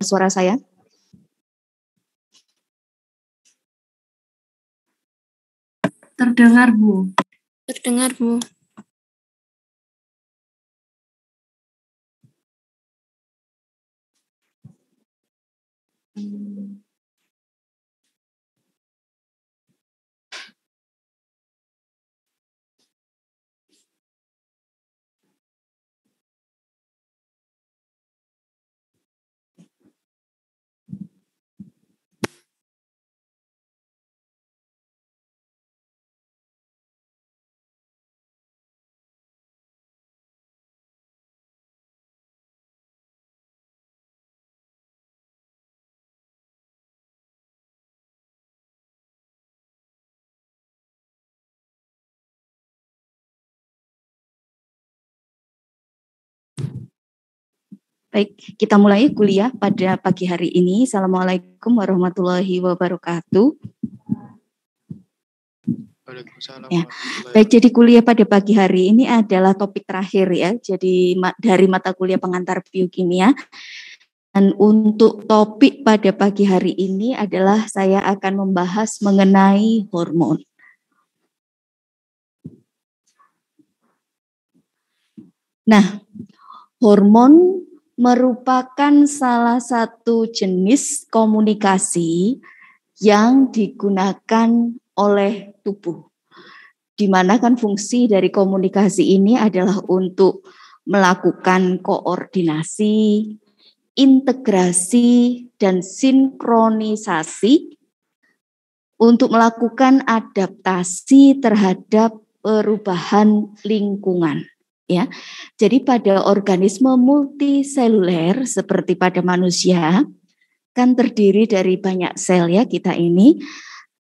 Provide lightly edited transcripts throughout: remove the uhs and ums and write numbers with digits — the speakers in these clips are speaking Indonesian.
suara saya? Terdengar, Bu. Terdengar, Bu. Baik, kita mulai kuliah pada pagi hari ini. Assalamualaikum warahmatullahi wabarakatuh. Ya, baik, jadi kuliah pada pagi hari ini adalah topik terakhir ya. Jadi dari mata kuliah pengantar biokimia. Dan untuk topik pada pagi hari ini adalah saya akan membahas mengenai hormon. Nah, hormon merupakan salah satu jenis komunikasi yang digunakan oleh tubuh. Di mana kan fungsi dari komunikasi ini adalah untuk melakukan koordinasi, integrasi, dan sinkronisasi untuk melakukan adaptasi terhadap perubahan lingkungan. Ya, jadi pada organisme multiseluler seperti pada manusia kan terdiri dari banyak sel ya kita ini.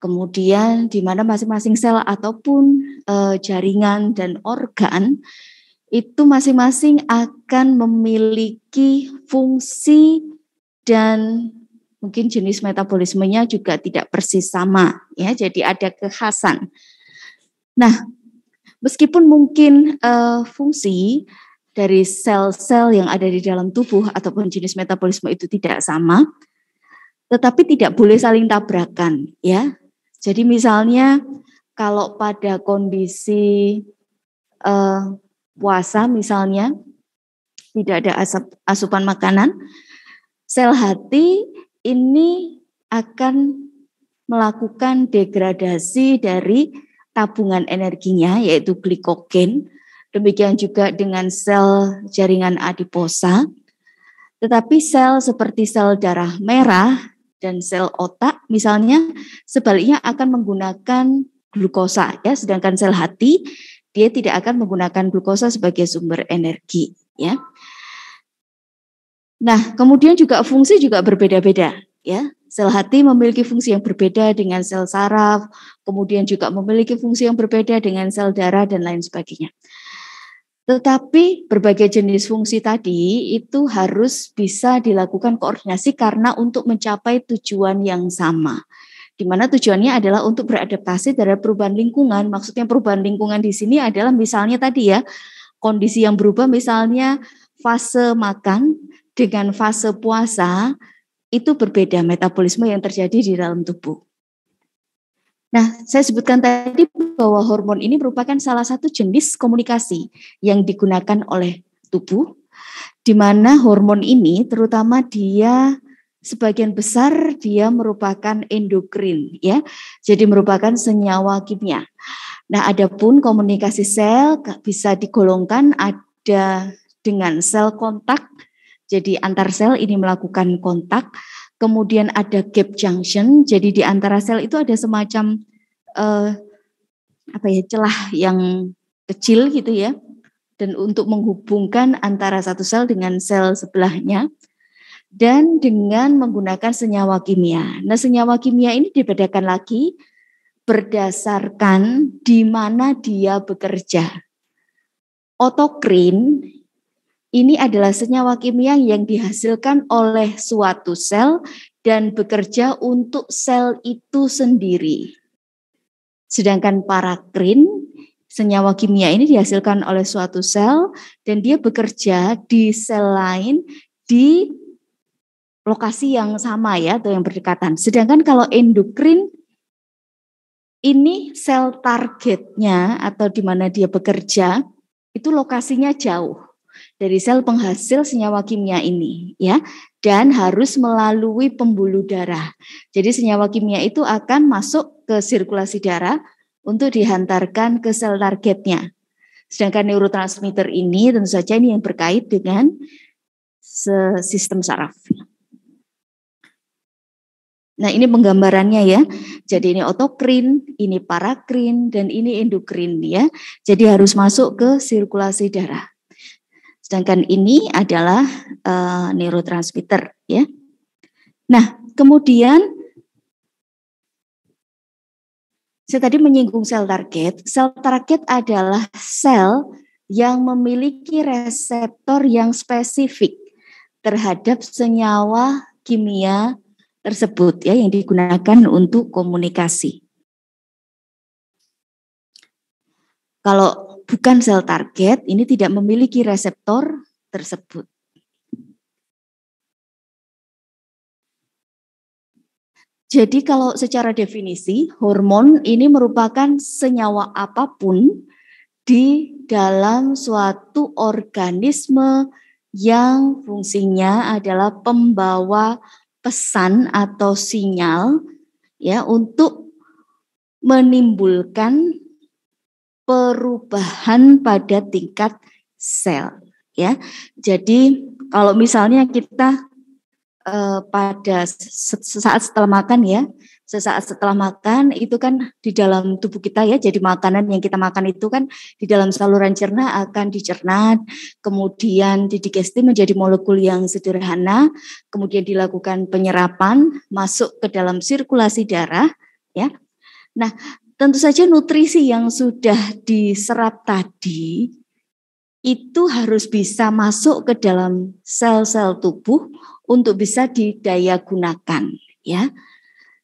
Kemudian di mana masing-masing sel ataupun jaringan dan organ itu masing-masing akan memiliki fungsi dan mungkin jenis metabolismenya juga tidak persis sama ya. Jadi ada kekhasan. Nah, meskipun mungkin fungsi dari sel-sel yang ada di dalam tubuh ataupun jenis metabolisme itu tidak sama, tetapi tidak boleh saling tabrakan ya. Jadi misalnya kalau pada kondisi puasa misalnya tidak ada asupan makanan, sel hati ini akan melakukan degradasi dari tabungan energinya yaitu glikogen. Demikian juga dengan sel jaringan adiposa. Tetapi sel seperti sel darah merah dan sel otak misalnya sebaliknya akan menggunakan glukosa ya, sedangkan sel hati dia tidak akan menggunakan glukosa sebagai sumber energi ya. Nah, kemudian juga fungsi juga berbeda-beda ya. Sel hati memiliki fungsi yang berbeda dengan sel saraf, kemudian juga memiliki fungsi yang berbeda dengan sel darah dan lain sebagainya. Tetapi berbagai jenis fungsi tadi itu harus bisa dilakukan koordinasi karena untuk mencapai tujuan yang sama. Di mana tujuannya adalah untuk beradaptasi terhadap perubahan lingkungan. Maksudnya perubahan lingkungan di sini adalah misalnya tadi ya, kondisi yang berubah misalnya fase makan dengan fase puasa itu berbeda metabolisme yang terjadi di dalam tubuh. Nah, saya sebutkan tadi bahwa hormon ini merupakan salah satu jenis komunikasi yang digunakan oleh tubuh, di mana hormon ini terutama dia sebagian besar dia merupakan endokrin, ya, jadi merupakan senyawa kimia. Nah, adapun komunikasi sel bisa digolongkan ada dengan sel kontak, jadi antar sel ini melakukan kontak. Kemudian ada gap junction, jadi di antara sel itu ada semacam celah yang kecil gitu ya, dan untuk menghubungkan antara satu sel dengan sel sebelahnya, dan dengan menggunakan senyawa kimia. Nah, senyawa kimia ini dibedakan lagi berdasarkan di mana dia bekerja. Otokrin ini adalah senyawa kimia yang dihasilkan oleh suatu sel dan bekerja untuk sel itu sendiri. Sedangkan parakrin, senyawa kimia ini dihasilkan oleh suatu sel dan dia bekerja di sel lain di lokasi yang sama ya atau yang berdekatan. Sedangkan kalau endokrin ini sel targetnya atau di mana dia bekerja itu lokasinya jauh dari sel penghasil senyawa kimia ini ya, dan harus melalui pembuluh darah. Jadi senyawa kimia itu akan masuk ke sirkulasi darah untuk dihantarkan ke sel targetnya. Sedangkan neurotransmitter ini tentu saja ini yang berkait dengan sistem saraf. Nah, ini penggambarannya ya. Jadi ini otokrin, ini parakrin, dan ini endokrin ya. Jadi harus masuk ke sirkulasi darah. Sedangkan ini adalah neurotransmitter ya. Nah, kemudian saya tadi menyinggung sel target. Sel target adalah sel yang memiliki reseptor yang spesifik terhadap senyawa kimia tersebut ya yang digunakan untuk komunikasi. Kalau bukan sel target, ini tidak memiliki reseptor tersebut. Jadi kalau secara definisi, hormon ini merupakan senyawa apapun di dalam suatu organisme yang fungsinya adalah pembawa pesan atau sinyal ya untuk menimbulkan perubahan pada tingkat sel ya. Jadi kalau misalnya kita pada sesaat setelah makan ya, sesaat setelah makan itu kan di dalam tubuh kita ya, jadi makanan yang kita makan itu kan di dalam saluran cerna akan dicerna, kemudian didigesti menjadi molekul yang sederhana, kemudian dilakukan penyerapan masuk ke dalam sirkulasi darah ya. Nah, tentu saja nutrisi yang sudah diserap tadi itu harus bisa masuk ke dalam sel-sel tubuh untuk bisa didaya gunakan ya.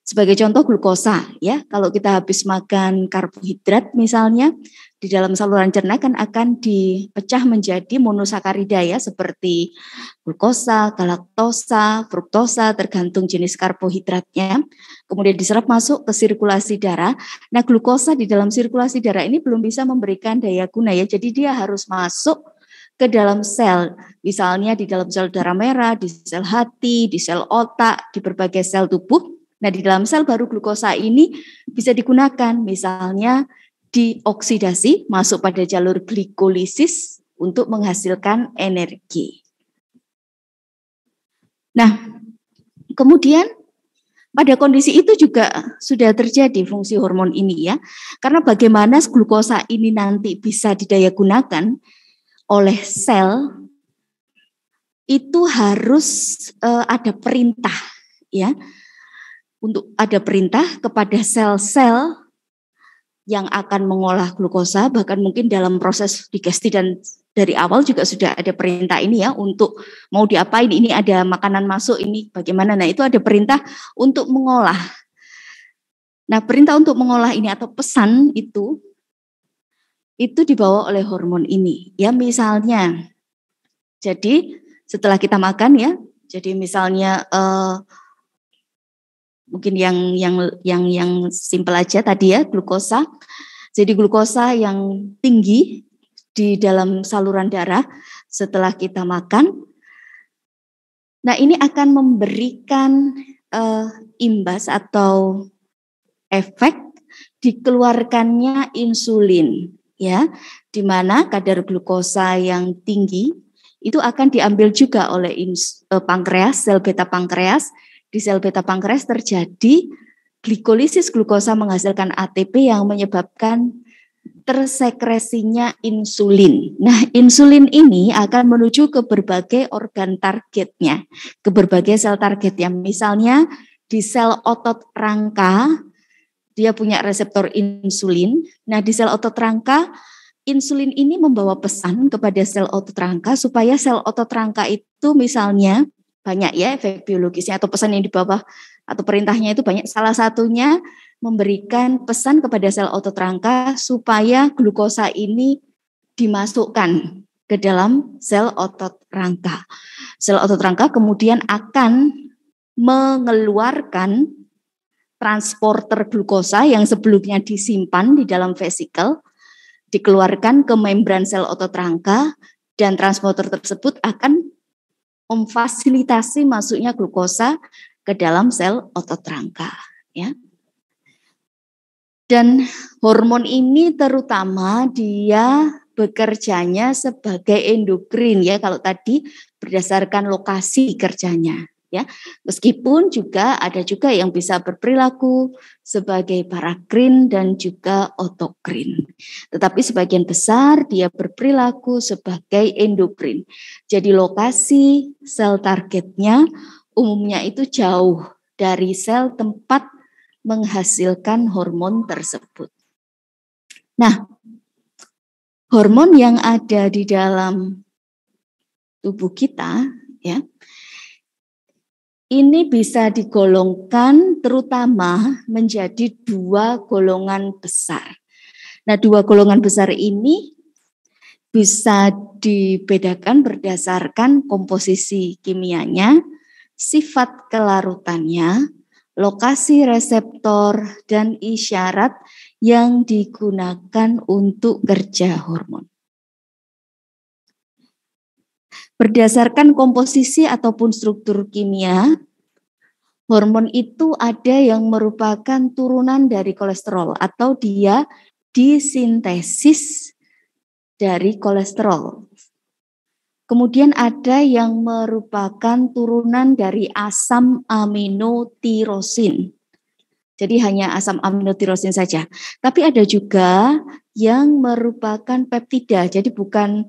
Sebagai contoh glukosa ya, kalau kita habis makan karbohidrat misalnya di dalam saluran cerna kan akan dipecah menjadi monosakarida ya, seperti glukosa, galaktosa, fruktosa tergantung jenis karbohidratnya. Kemudian diserap masuk ke sirkulasi darah. Nah, glukosa di dalam sirkulasi darah ini belum bisa memberikan daya guna ya. Jadi dia harus masuk ke dalam sel, misalnya di dalam sel darah merah, di sel hati, di sel otak, di berbagai sel tubuh. Nah, di dalam sel baru glukosa ini bisa digunakan, misalnya dioksidasi masuk pada jalur glikolisis untuk menghasilkan energi. Nah, kemudian pada kondisi itu juga sudah terjadi fungsi hormon ini ya, karena bagaimana glukosa ini nanti bisa didaya gunakan oleh sel itu harus ada perintah ya. Untuk ada perintah kepada sel-sel yang akan mengolah glukosa, bahkan mungkin dalam proses digesti dan dari awal juga sudah ada perintah ini ya untuk mau diapain, ini ada makanan masuk, ini bagaimana, nah itu ada perintah untuk mengolah. Nah perintah untuk mengolah ini atau pesan itu dibawa oleh hormon ini ya, misalnya jadi setelah kita makan ya, jadi misalnya mungkin yang simpel aja tadi ya, glukosa. Jadi glukosa yang tinggi di dalam saluran darah setelah kita makan. Nah, ini akan memberikan imbas atau efek dikeluarkannya insulin ya, di mana kadar glukosa yang tinggi itu akan diambil juga oleh pankreas, sel beta pankreas. Di sel beta pankreas terjadi glikolisis glukosa menghasilkan ATP yang menyebabkan tersekresinya insulin. Nah, insulin ini akan menuju ke berbagai organ targetnya, ke berbagai sel targetnya. Misalnya di sel otot rangka, dia punya reseptor insulin. Nah, di sel otot rangka, insulin ini membawa pesan kepada sel otot rangka supaya sel otot rangka itu misalnya banyak ya efek biologisnya atau pesan yang di bawah atau perintahnya itu banyak. Salah satunya memberikan pesan kepada sel otot rangka supaya glukosa ini dimasukkan ke dalam sel otot rangka. Sel otot rangka kemudian akan mengeluarkan transporter glukosa yang sebelumnya disimpan di dalam vesikel, dikeluarkan ke membran sel otot rangka, dan transporter tersebut akan memfasilitasi masuknya glukosa ke dalam sel otot rangka. Ya. Dan hormon ini terutama dia bekerjanya sebagai endokrin ya, kalau tadi berdasarkan lokasi kerjanya ya. Meskipun juga ada juga yang bisa berperilaku sebagai parakrin dan juga otokrin. Tetapi sebagian besar dia berperilaku sebagai endokrin. Jadi lokasi sel targetnya umumnya itu jauh dari sel tempat menghasilkan hormon tersebut. Nah, hormon yang ada di dalam tubuh kita ya, ini bisa digolongkan terutama menjadi dua golongan besar. Nah, dua golongan besar ini bisa dibedakan berdasarkan komposisi kimianya, sifat kelarutannya, lokasi reseptor, dan isyarat yang digunakan untuk kerja hormon. Berdasarkan komposisi ataupun struktur kimia, hormon itu ada yang merupakan turunan dari kolesterol atau dia disintesis dari kolesterol. Kemudian ada yang merupakan turunan dari asam amino tirosin. Jadi hanya asam amino tirosin saja. Tapi ada juga yang merupakan peptida. Jadi bukan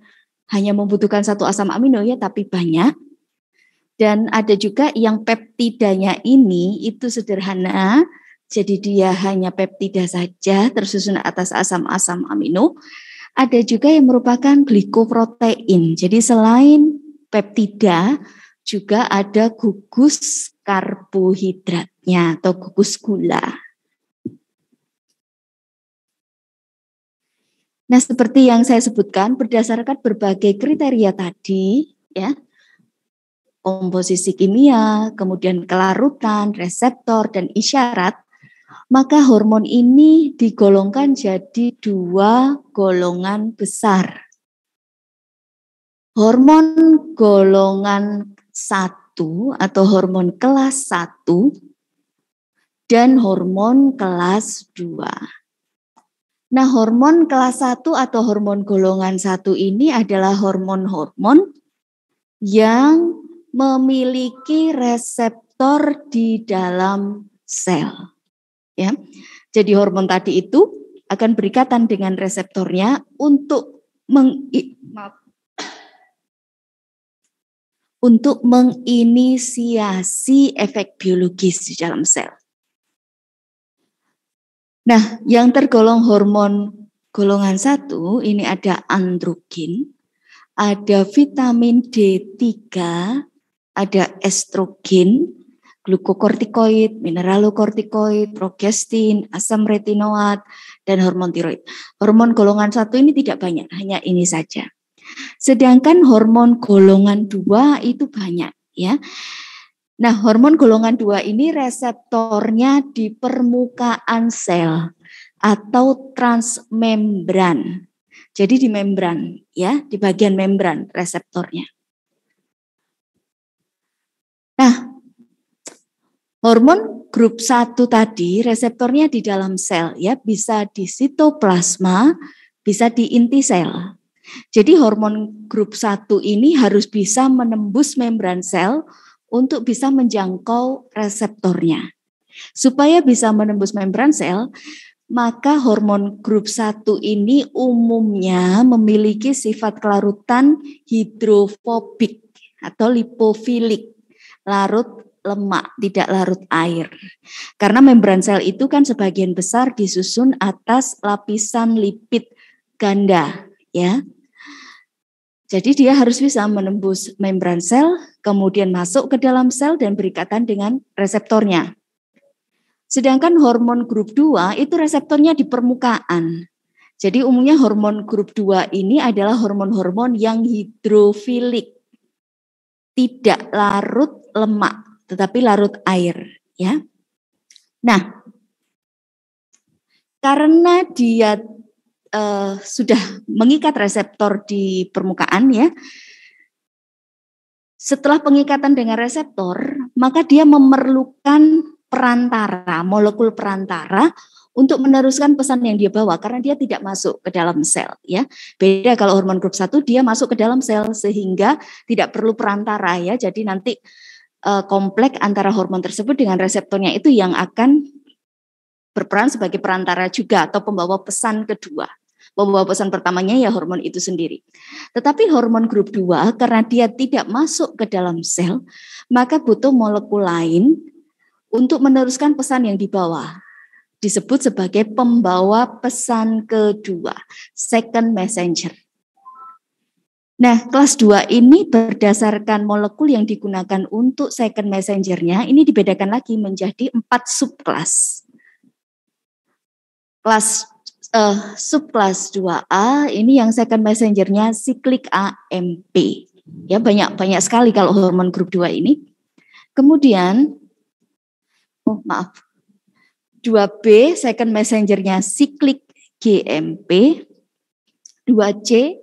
hanya membutuhkan satu asam amino ya, tapi banyak. Dan ada juga yang peptidanya ini itu sederhana. Jadi dia hanya peptida saja tersusun atas asam-asam amino. Ada juga yang merupakan glikoprotein. Jadi selain peptida juga ada gugus karbohidratnya atau gugus gula. Nah, seperti yang saya sebutkan berdasarkan berbagai kriteria tadi ya, komposisi kimia, kemudian kelarutan, reseptor dan isyarat, maka hormon ini digolongkan jadi dua golongan besar. Hormon golongan 1 atau hormon kelas 1 dan hormon kelas 2. Nah, hormon kelas 1 atau hormon golongan 1 ini adalah hormon-hormon yang memiliki reseptor di dalam sel. Ya, jadi hormon tadi itu akan berikatan dengan reseptornya untuk menginisiasi efek biologis di dalam sel. Nah, yang tergolong hormon golongan 1 ini ada androgen, ada vitamin D3, ada estrogen, glukokortikoid, mineralokortikoid, progestin, asam retinoat, dan hormon tiroid. Hormon golongan 1 ini tidak banyak, hanya ini saja. Sedangkan hormon golongan 2 itu banyak ya. Nah, hormon golongan 2 ini reseptornya di permukaan sel atau transmembran. Jadi di membran ya, di bagian membran reseptornya. Nah, hormon grup 1 tadi reseptornya di dalam sel ya, bisa di sitoplasma, bisa di inti sel. Jadi hormon grup 1 ini harus bisa menembus membran sel untuk bisa menjangkau reseptornya. Supaya bisa menembus membran sel, maka hormon grup 1 ini umumnya memiliki sifat kelarutan hidrofobik atau lipofilik, larut lemak, tidak larut air. Karena membran sel itu kan sebagian besar disusun atas lapisan lipid ganda, ya. Jadi dia harus bisa menembus membran sel, kemudian masuk ke dalam sel dan berikatan dengan reseptornya. Sedangkan hormon grup 2 itu reseptornya di permukaan. Jadi umumnya hormon grup 2 ini adalah hormon-hormon yang hidrofilik, tidak larut lemak. tetapi larut air, ya. Nah, karena dia sudah mengikat reseptor di permukaan, ya. Setelah pengikatan dengan reseptor, maka dia memerlukan perantara, molekul perantara untuk meneruskan pesan yang dia bawa karena dia tidak masuk ke dalam sel, ya. Beda kalau hormon grup 1 dia masuk ke dalam sel sehingga tidak perlu perantara, ya. Jadi nanti kompleks antara hormon tersebut dengan reseptornya itu yang akan berperan sebagai perantara juga atau pembawa pesan kedua. Pembawa pesan pertamanya ya hormon itu sendiri. Tetapi hormon grup 2 karena dia tidak masuk ke dalam sel, maka butuh molekul lain untuk meneruskan pesan yang dibawa. Disebut sebagai pembawa pesan kedua, second messenger. Nah, kelas 2 ini berdasarkan molekul yang digunakan untuk second messenger-nya, ini dibedakan lagi menjadi 4 subkelas. Subkelas 2A ini yang second messenger-nya siklik AMP. Ya, banyak sekali kalau hormon grup 2 ini. Kemudian 2B second messenger-nya siklik GMP. 2C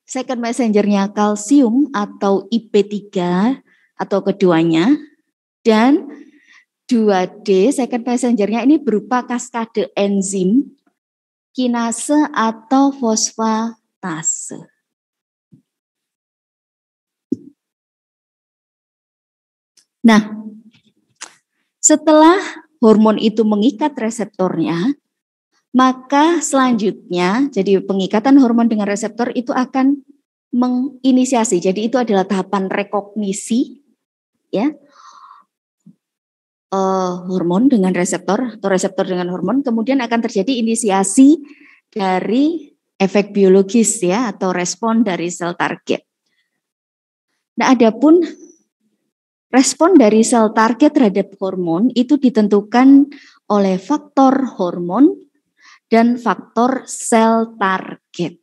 second messenger-nya kalsium atau IP3 atau keduanya. Dan 2D second messenger-nya ini berupa kaskade enzim kinase atau fosfatase. Nah, setelah hormon itu mengikat reseptornya, maka selanjutnya, jadi pengikatan hormon dengan reseptor itu akan menginisiasi. Jadi itu adalah tahapan rekognisi, ya, hormon dengan reseptor atau reseptor dengan hormon, kemudian akan terjadi inisiasi dari efek biologis, ya, atau respon dari sel target. Nah, adapun respon dari sel target terhadap hormon itu ditentukan oleh faktor hormon dan faktor sel target.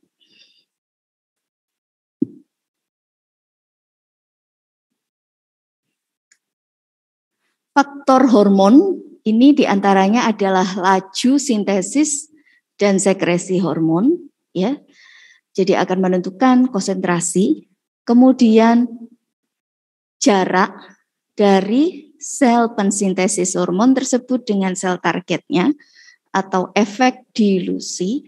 Faktor hormon ini diantaranya adalah laju sintesis dan sekresi hormon, ya. Jadi akan menentukan konsentrasi, kemudian jarak dari sel pensintesis hormon tersebut dengan sel targetnya atau efek dilusi.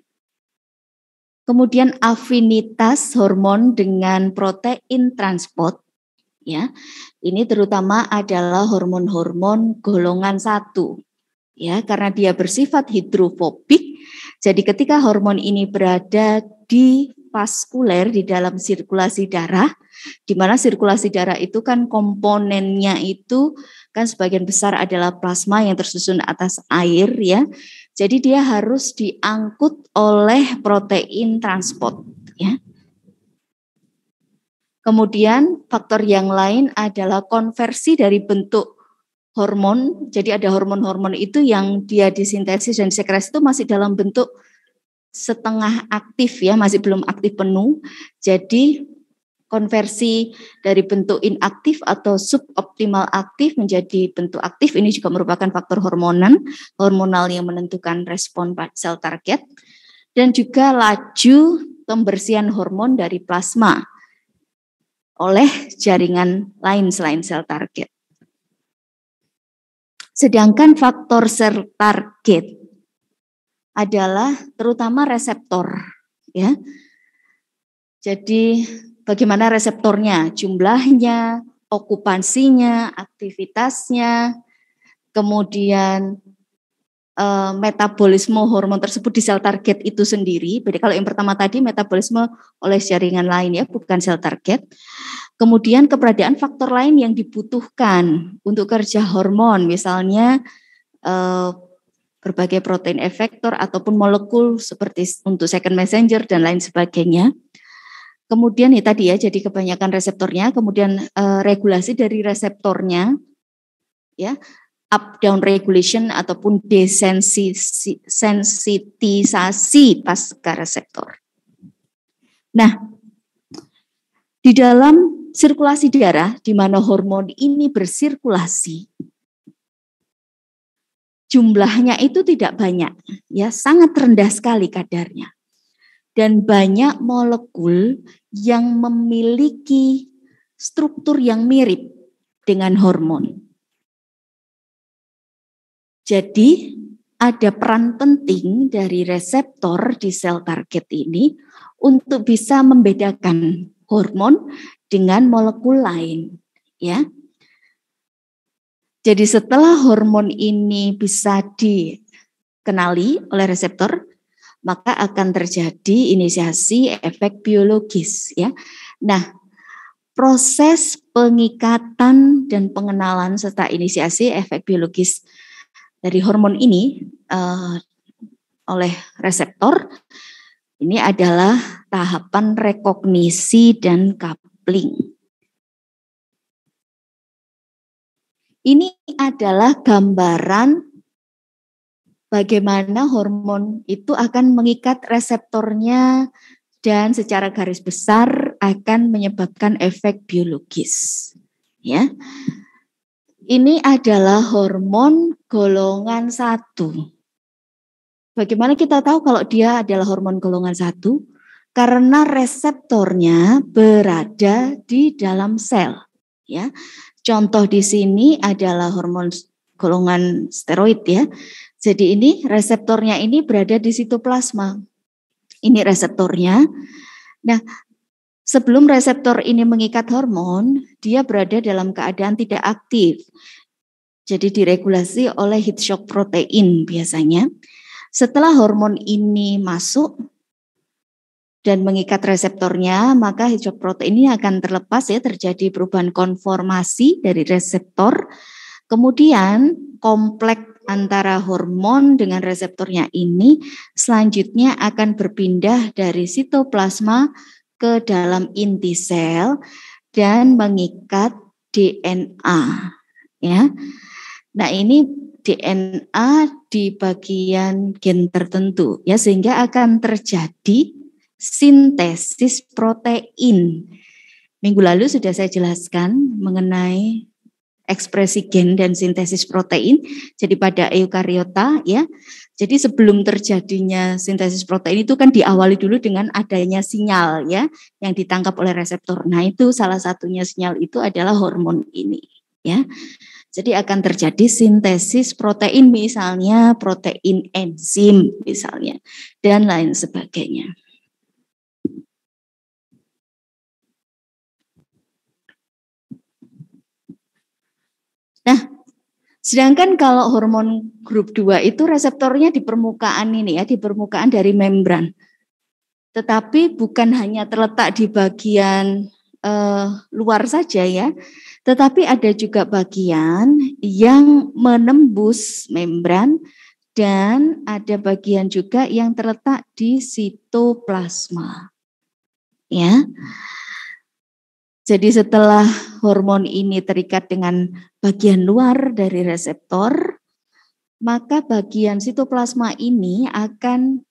Kemudian afinitas hormon dengan protein transport, ya. Ini terutama adalah hormon-hormon golongan 1, ya, karena dia bersifat hidrofobik. Jadi ketika hormon ini berada di vaskuler, di dalam sirkulasi darah, di mana sirkulasi darah itu kan komponennya itu kan sebagian besar adalah plasma yang tersusun atas air, ya. Jadi dia harus diangkut oleh protein transport, ya. Kemudian faktor yang lain adalah konversi dari bentuk hormon. Jadi ada hormon-hormon itu yang dia disintesis dan disekresi itu masih dalam bentuk setengah aktif, ya, masih belum aktif penuh. Jadi konversi dari bentuk inaktif atau suboptimal aktif menjadi bentuk aktif ini juga merupakan faktor hormonal yang menentukan respon sel target. Dan juga laju pembersihan hormon dari plasma oleh jaringan lain selain sel target. Sedangkan faktor sel target adalah terutama reseptor, ya. Jadi bagaimana reseptornya, jumlahnya, okupansinya, aktivitasnya, kemudian metabolisme hormon tersebut di sel target itu sendiri. Jadi kalau yang pertama tadi metabolisme oleh jaringan lain, ya, bukan sel target. Kemudian keberadaan faktor lain yang dibutuhkan untuk kerja hormon, misalnya berbagai protein efektor ataupun molekul seperti untuk second messenger dan lain sebagainya. Kemudian ya tadi, ya, jadi kebanyakan reseptornya, kemudian regulasi dari reseptornya, ya, up down regulation ataupun desensitisasi pasca reseptor. Nah, di dalam sirkulasi darah di mana hormon ini bersirkulasi, jumlahnya itu tidak banyak, ya, sangat rendah sekali kadarnya. Dan banyak molekul yang memiliki struktur yang mirip dengan hormon. Jadi ada peran penting dari reseptor di sel target ini untuk bisa membedakan hormon dengan molekul lain, ya. Jadi setelah hormon ini bisa dikenali oleh reseptor, maka akan terjadi inisiasi efek biologis, ya. Nah, proses pengikatan dan pengenalan serta inisiasi efek biologis dari hormon ini oleh reseptor ini adalah tahapan rekognisi dan coupling. Ini adalah gambaran bagaimana hormon itu akan mengikat reseptornya dan secara garis besar akan menyebabkan efek biologis. Ya, ini adalah hormon golongan 1. Bagaimana kita tahu kalau dia adalah hormon golongan 1? Karena reseptornya berada di dalam sel. Ya, contoh di sini adalah hormon golongan steroid, ya. Jadi ini reseptornya ini berada di sitoplasma. Ini reseptornya. Nah, sebelum reseptor ini mengikat hormon, dia berada dalam keadaan tidak aktif. Jadi diregulasi oleh heat shock protein biasanya. Setelah hormon ini masuk dan mengikat reseptornya, maka heat shock protein ini akan terlepas, ya, terjadi perubahan konformasi dari reseptor. Kemudian kompleks antara hormon dengan reseptornya ini selanjutnya akan berpindah dari sitoplasma ke dalam inti sel dan mengikat DNA, ya. Nah, ini DNA di bagian gen tertentu, ya, sehingga akan terjadi sintesis protein. Minggu lalu sudah saya jelaskan mengenai ekspresi gen dan sintesis protein. Jadi pada eukariota, ya. Jadi sebelum terjadinya sintesis protein itu kan diawali dulu dengan adanya sinyal, ya, yang ditangkap oleh reseptor. Nah, itu salah satunya sinyal itu adalah hormon ini, ya. Jadi akan terjadi sintesis protein, misalnya protein enzim misalnya, dan lain sebagainya. Nah, sedangkan kalau hormon grup 2 itu reseptornya di permukaan ini, ya, di permukaan dari membran. Tetapi bukan hanya terletak di bagian luar saja, ya, tetapi ada juga bagian yang menembus membran dan ada bagian juga yang terletak di sitoplasma, ya. Jadi setelah hormon ini terikat dengan bagian luar dari reseptor, maka bagian sitoplasma ini akan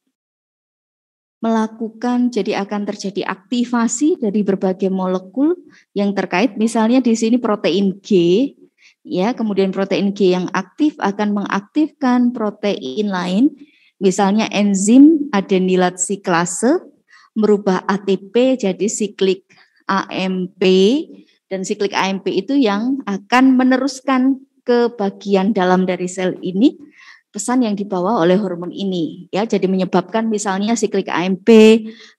melakukan, jadi akan terjadi aktivasi dari berbagai molekul yang terkait, misalnya di sini protein G, ya, kemudian protein G yang aktif akan mengaktifkan protein lain, misalnya enzim adenilat siklase merubah ATP jadi siklik AMP, dan siklik AMP itu yang akan meneruskan ke bagian dalam dari sel ini pesan yang dibawa oleh hormon ini, ya. Jadi menyebabkan misalnya siklik AMP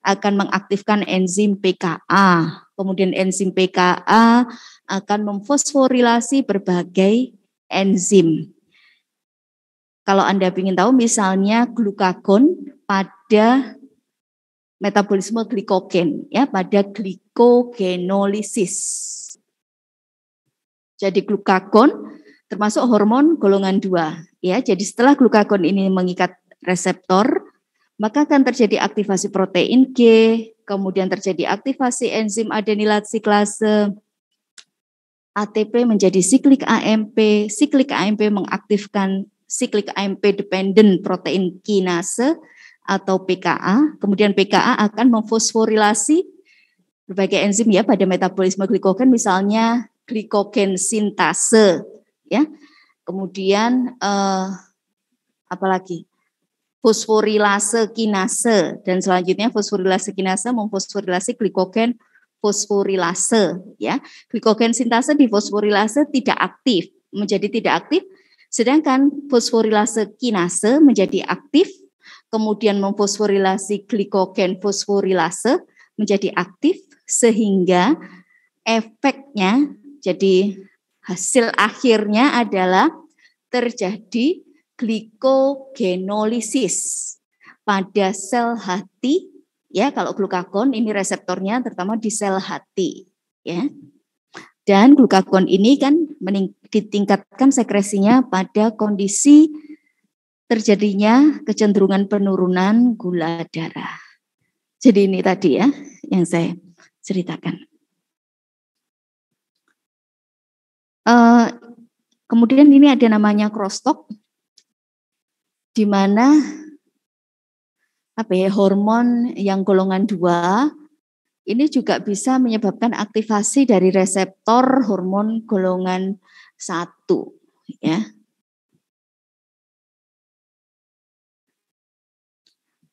akan mengaktifkan enzim PKA. Kemudian enzim PKA akan memfosforilasi berbagai enzim. Kalau Anda ingin tahu misalnya glukagon pada metabolisme glikogen, ya, pada glikogenolisis. Jadi glukagon termasuk hormon golongan 2, ya. Jadi setelah glukagon ini mengikat reseptor, maka akan terjadi aktivasi protein G, kemudian terjadi aktivasi enzim adenilat siklase, ATP menjadi siklik AMP mengaktifkan siklik AMP dependent protein kinase atau PKA, kemudian PKA akan memfosforilasi berbagai enzim ya pada metabolisme glikogen, misalnya glikogen sintase ya. Kemudian apalagi fosforilase kinase, dan selanjutnya fosforilase kinase memfosforilasi glikogen fosforilase ya. Glikogen sintase di fosforilase tidak aktif, menjadi tidak aktif, sedangkan fosforilase kinase menjadi aktif, kemudian memfosforilasi glikogen fosforilase menjadi aktif, sehingga efeknya jadi hasil akhirnya adalah terjadi glikogenolisis pada sel hati ya. Kalau glukagon ini reseptornya terutama di sel hati ya. Dan glukagon ini kan ditingkatkan sekresinya pada kondisi terjadinya kecenderungan penurunan gula darah. Jadi ini tadi ya yang saya ceritakan. Kemudian ini ada namanya crosstalk, di mana hormon yang golongan 2 ini juga bisa menyebabkan aktivasi dari reseptor hormon golongan 1 ya.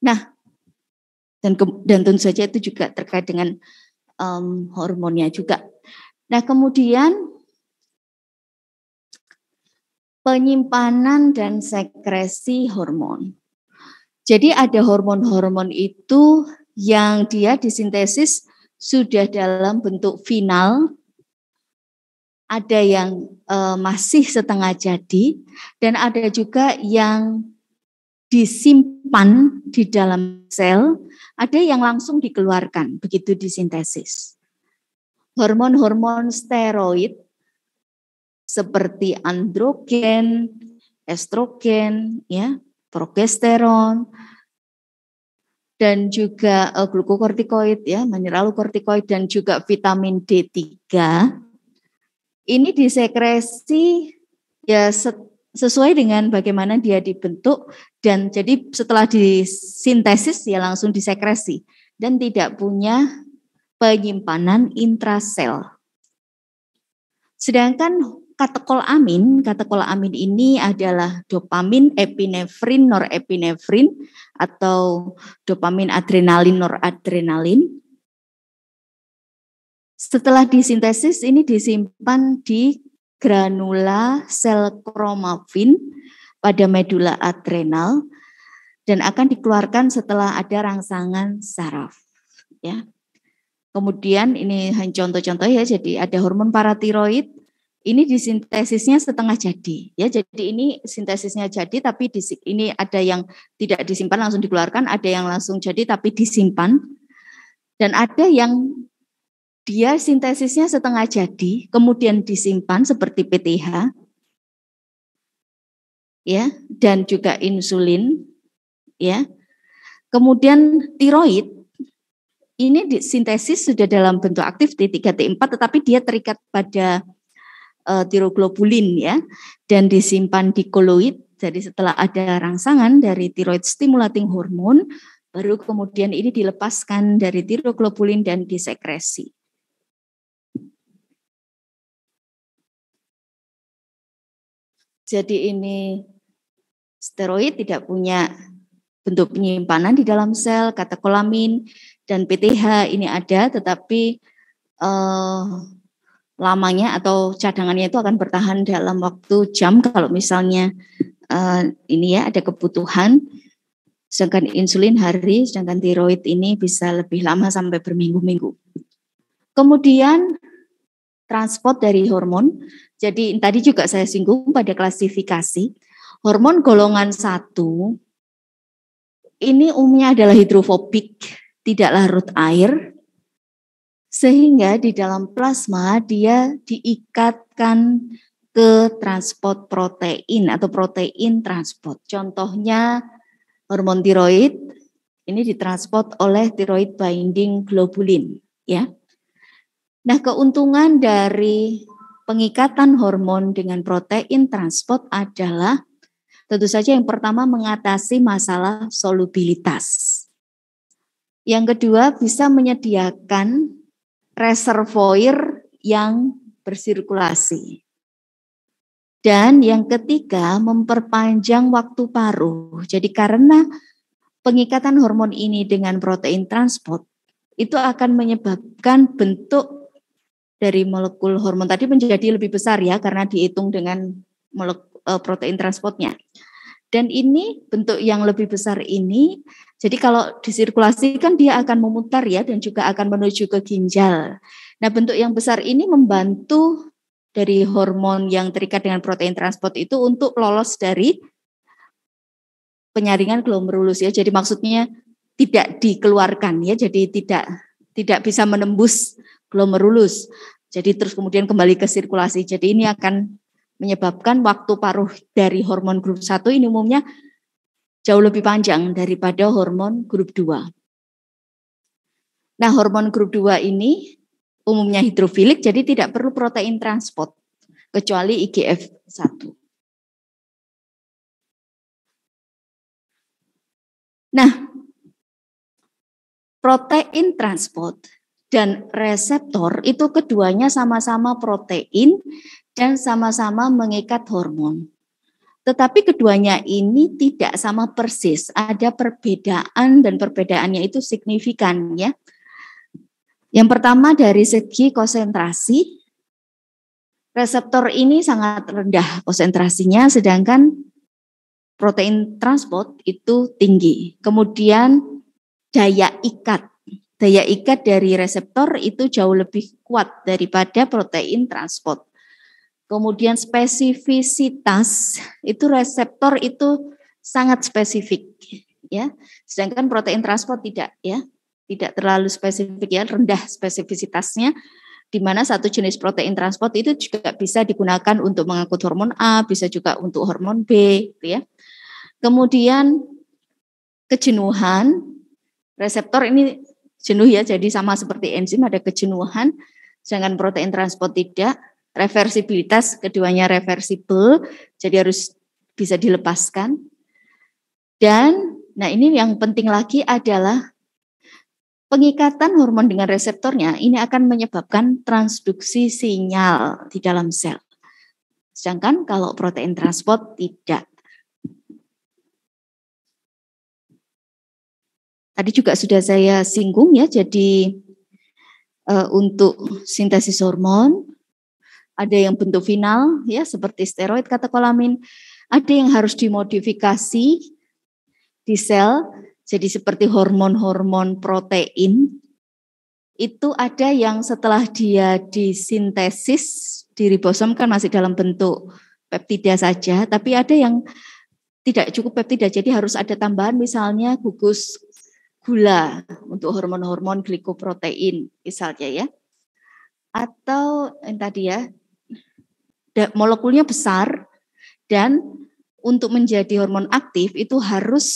Nah, dan tentu saja itu juga terkait dengan hormonnya juga. Nah, kemudian penyimpanan dan sekresi hormon. Jadi ada hormon-hormon itu yang dia disintesis sudah dalam bentuk final, ada yang masih setengah jadi, dan ada juga yang disimpan di dalam sel, ada yang langsung dikeluarkan begitu disintesis. Hormon-hormon steroid seperti androgen, estrogen, ya, progesteron, dan juga glukokortikoid, ya, mineralokortikoid, dan juga vitamin D3. Ini disekresi ya sesuai dengan bagaimana dia dibentuk, dan jadi setelah disintesis ya langsung disekresi dan tidak punya penyimpanan intrasel. Sedangkan katekolamin ini adalah dopamin, epinefrin, norepinefrin, atau dopamin, adrenalin, noradrenalin. Setelah disintesis ini disimpan di granula sel kromafin pada medula adrenal dan akan dikeluarkan setelah ada rangsangan saraf. Ya. Kemudian ini hanya contoh-contoh ya, jadi ada hormon paratiroid. Ini disintesisnya setengah jadi, ya. Jadi ini sintesisnya jadi, tapi ini ada yang tidak disimpan langsung dikeluarkan, ada yang langsung jadi tapi disimpan, dan ada yang dia sintesisnya setengah jadi, kemudian disimpan seperti PTH, ya, dan juga insulin, ya. Kemudian tiroid ini sintesis sudah dalam bentuk aktif T3 T4, tetapi dia terikat pada tiroglobulin ya, dan disimpan di koloid. Jadi setelah ada rangsangan dari tiroid stimulating hormone, baru kemudian ini dilepaskan dari tiroglobulin dan disekresi. Jadi ini steroid tidak punya bentuk penyimpanan di dalam sel, katekolamin dan PTH ini ada, tetapi lamanya atau cadangannya itu akan bertahan dalam waktu jam kalau misalnya ini ya ada kebutuhan, sedangkan insulin hari, sedangkan tiroid ini bisa lebih lama sampai berminggu-minggu. Kemudian transport dari hormon, jadi tadi juga saya singgung pada klasifikasi, hormon golongan 1 ini umumnya adalah hidrofobik, tidak larut air, sehingga di dalam plasma dia diikatkan ke transport protein atau protein transport. Contohnya hormon tiroid ini ditransport oleh tiroid binding globulin, ya. Nah, keuntungan dari pengikatan hormon dengan protein transport adalah tentu saja yang pertama mengatasi masalah solubilitas. Yang kedua bisa menyediakan reservoir yang bersirkulasi. Dan yang ketiga, memperpanjang waktu paruh. Jadi karena pengikatan hormon ini dengan protein transport, itu akan menyebabkan bentuk dari molekul hormon tadi menjadi lebih besar ya, karena dihitung dengan protein transportnya. Dan ini bentuk yang lebih besar ini, jadi kalau disirkulasi kan dia akan memutar ya, dan juga akan menuju ke ginjal. Nah, bentuk yang besar ini membantu dari hormon yang terikat dengan protein transport itu untuk lolos dari penyaringan glomerulus ya. Jadi maksudnya tidak dikeluarkan ya, jadi tidak bisa menembus glomerulus. Jadi terus kemudian kembali ke sirkulasi. Jadi ini akan menyebabkan waktu paruh dari hormon grup 1 ini umumnya jauh lebih panjang daripada hormon grup 2. Nah, hormon grup 2 ini umumnya hidrofilik, jadi tidak perlu protein transport, kecuali IGF-1. Nah, protein transport dan reseptor itu keduanya sama-sama protein dan sama-sama mengikat hormon. Tetapi keduanya ini tidak sama persis, ada perbedaan dan perbedaannya itu signifikan ya. Yang pertama dari segi konsentrasi, reseptor ini sangat rendah konsentrasinya, sedangkan protein transport itu tinggi. Kemudian daya ikat dari reseptor itu jauh lebih kuat daripada protein transport. Kemudian spesifisitas itu reseptor itu sangat spesifik ya, sedangkan protein transport tidak ya, tidak terlalu spesifik ya, rendah spesifisitasnya, di mana satu jenis protein transport itu juga bisa digunakan untuk mengangkut hormon A, bisa juga untuk hormon B gitu ya. Kemudian kejenuhan, reseptor ini jenuh ya, jadi sama seperti enzim ada kejenuhan, sedangkan protein transport tidak. Reversibilitas, keduanya reversibel, jadi harus bisa dilepaskan. Dan, nah ini yang penting lagi adalah pengikatan hormon dengan reseptornya ini akan menyebabkan transduksi sinyal di dalam sel. Sedangkan kalau protein transport tidak. Tadi juga sudah saya singgung ya, jadi untuk sintesis hormon, ada yang bentuk final ya seperti steroid katekolamin, ada yang harus dimodifikasi di sel jadi seperti hormon-hormon protein. Itu ada yang setelah dia disintesis di ribosom kan masih dalam bentuk peptida saja, tapi ada yang tidak cukup peptida, jadi harus ada tambahan misalnya gugus gula untuk hormon-hormon glikoprotein misalnya ya. Atau yang tadi ya, molekulnya besar dan untuk menjadi hormon aktif itu harus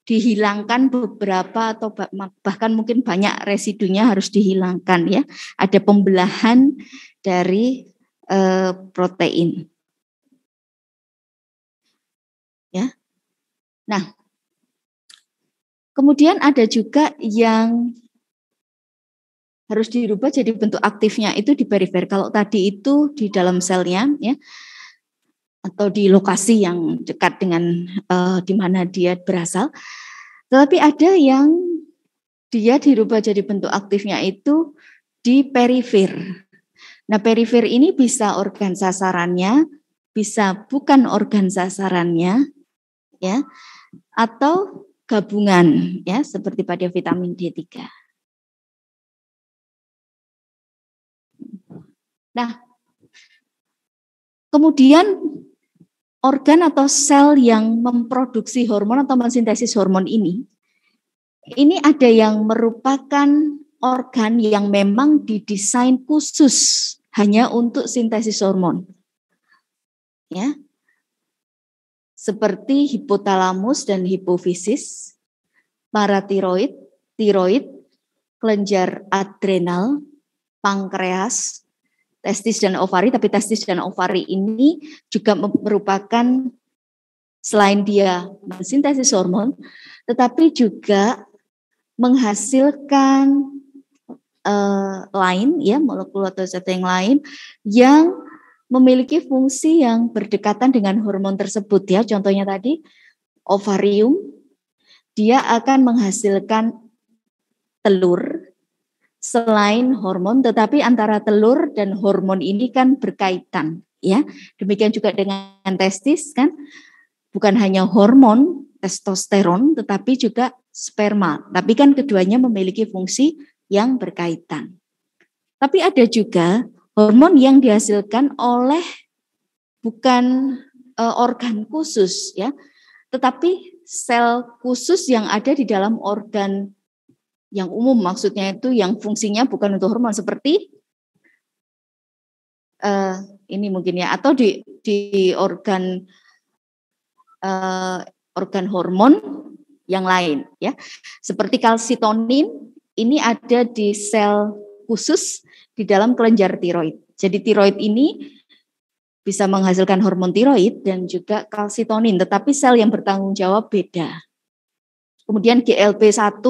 dihilangkan beberapa atau bahkan mungkin banyak residunya harus dihilangkan ya. Ada pembelahan dari protein. Ya. Nah, kemudian ada juga yang harus dirubah jadi bentuk aktifnya itu di perifer. Kalau tadi itu di dalam selnya ya, atau di lokasi yang dekat dengan di mana dia berasal. Tetapi ada yang dia dirubah jadi bentuk aktifnya itu di perifer. Nah, perifer ini bisa organ sasarannya, bisa bukan organ sasarannya, ya, atau gabungan, ya, seperti pada vitamin D3. Nah, kemudian organ atau sel yang memproduksi hormon atau mensintesis hormon ini ada yang merupakan organ yang memang didesain khusus hanya untuk sintesis hormon. Ya. Seperti hipotalamus dan hipofisis, paratiroid, tiroid, kelenjar adrenal, pankreas, testis dan ovari, tapi testis dan ovari ini juga merupakan selain dia mensintesis hormon, tetapi juga menghasilkan lain ya, molekul atau zat yang lain yang memiliki fungsi yang berdekatan dengan hormon tersebut ya. Contohnya tadi ovarium, dia akan menghasilkan telur selain hormon, tetapi antara telur dan hormon ini kan berkaitan ya. Demikian juga dengan testis kan, bukan hanya hormon testosteron tetapi juga sperma. Tapi kan keduanya memiliki fungsi yang berkaitan. Tapi ada juga hormon yang dihasilkan oleh bukan organ khusus ya, tetapi sel khusus yang ada di dalam organ yang umum, maksudnya itu yang fungsinya bukan untuk hormon seperti ini mungkin ya, atau di organ organ hormon yang lain ya, seperti kalsitonin ini ada di sel khusus di dalam kelenjar tiroid. Jadi tiroid ini bisa menghasilkan hormon tiroid dan juga kalsitonin, tetapi sel yang bertanggung jawab beda. Kemudian GLB1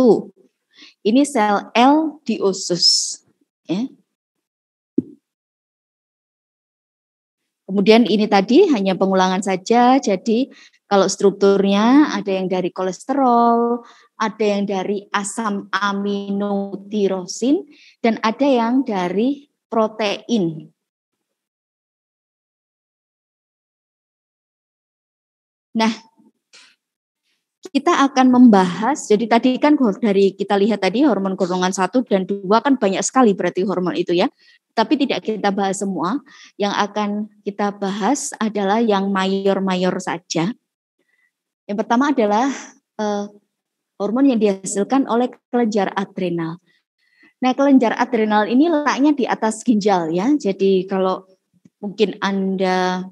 ini sel L di usus ya. Kemudian ini tadi hanya pengulangan saja, jadi kalau strukturnya ada yang dari kolesterol, ada yang dari asam aminotirosin, dan ada yang dari protein. Nah, kita akan membahas, jadi tadi kan dari kita lihat tadi hormon golongan 1 dan 2 kan banyak sekali berarti hormon itu ya. Tapi tidak kita bahas semua, yang akan kita bahas adalah yang mayor-mayor saja. Yang pertama adalah hormon yang dihasilkan oleh kelenjar adrenal. Nah, kelenjar adrenal ini letaknya di atas ginjal ya. Jadi kalau mungkin Anda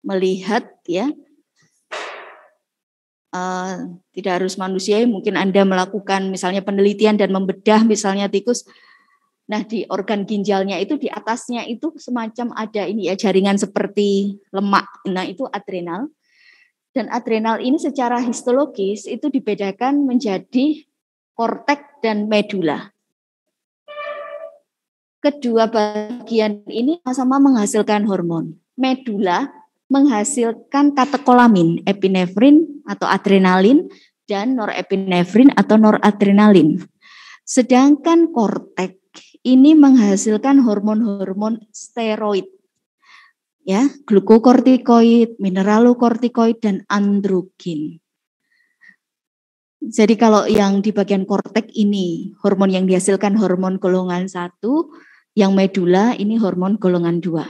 melihat ya, tidak harus manusia, mungkin Anda melakukan misalnya penelitian dan membedah misalnya tikus. Nah, di organ ginjalnya itu di atasnya itu semacam ada ini ya, jaringan seperti lemak. Nah, itu adrenal. Dan adrenal ini secara histologis itu dibedakan menjadi korteks dan medula. Kedua bagian ini sama-sama menghasilkan hormon. Medula menghasilkan katekolamin, epinefrin atau adrenalin, dan norepinefrin atau noradrenalin. Sedangkan korteks ini menghasilkan hormon-hormon steroid, ya, glukokortikoid, mineralokortikoid, dan androgen. Jadi kalau yang di bagian korteks ini hormon yang dihasilkan hormon golongan 1, yang medula ini hormon golongan 2.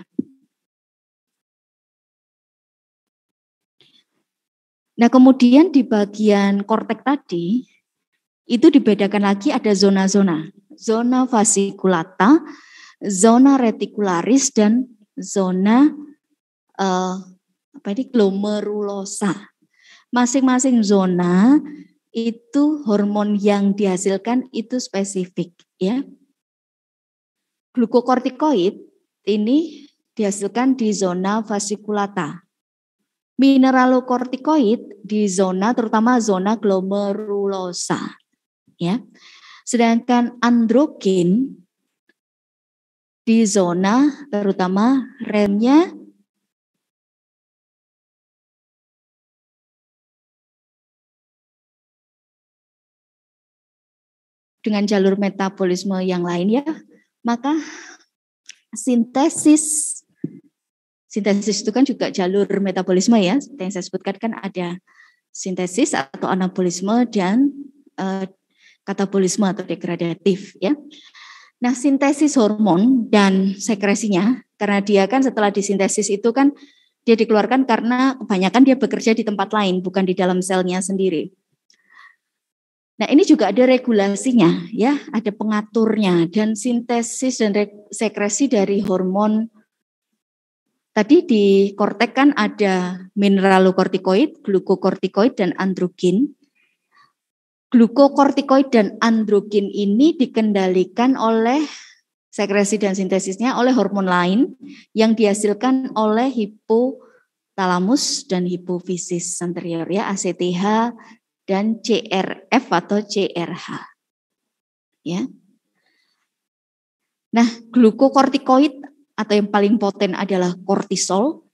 Nah, kemudian di bagian korteks tadi itu dibedakan lagi, ada zona-zona. Zona fasciculata, zona reticularis, dan zona glomerulosa. Masing-masing zona itu hormon yang dihasilkan itu spesifik ya. Glukokortikoid ini dihasilkan di zona fasciculata. Mineralokortikoid di zona, terutama zona glomerulosa ya. Sedangkan androgen di zona terutama remnya dengan jalur metabolisme yang lain ya. Maka sintesis itu kan juga jalur metabolisme ya. Seperti yang saya sebutkan kan ada sintesis atau anabolisme dan katabolisme atau degradatif ya. Nah, sintesis hormon dan sekresinya, karena dia kan setelah disintesis itu kan dia dikeluarkan karena kebanyakan dia bekerja di tempat lain, bukan di dalam selnya sendiri. Nah, ini juga ada regulasinya ya, ada pengaturnya, dan sintesis dan sekresi dari hormon tadi di korteks kan ada mineralokortikoid, glukokortikoid, dan androgen. Glukokortikoid dan androgen ini dikendalikan oleh sekresi dan sintesisnya oleh hormon lain yang dihasilkan oleh hipotalamus dan hipofisis anterior ya, ACTH dan CRF atau CRH. ya. Nah, glukokortikoid atau yang paling poten adalah kortisol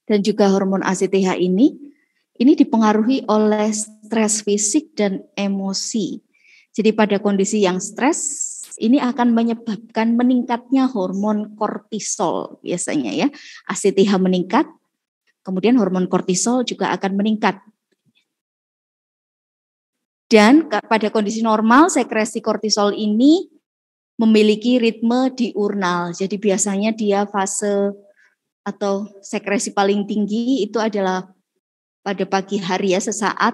dan juga hormon ACTH ini dipengaruhi oleh stres fisik dan emosi. Jadi pada kondisi yang stres ini akan menyebabkan meningkatnya hormon kortisol biasanya ya. ACTH meningkat, kemudian hormon kortisol juga akan meningkat. Dan pada kondisi normal sekresi kortisol ini memiliki ritme diurnal. Jadi biasanya dia fase atau sekresi paling tinggi itu adalah pada pagi hari ya, sesaat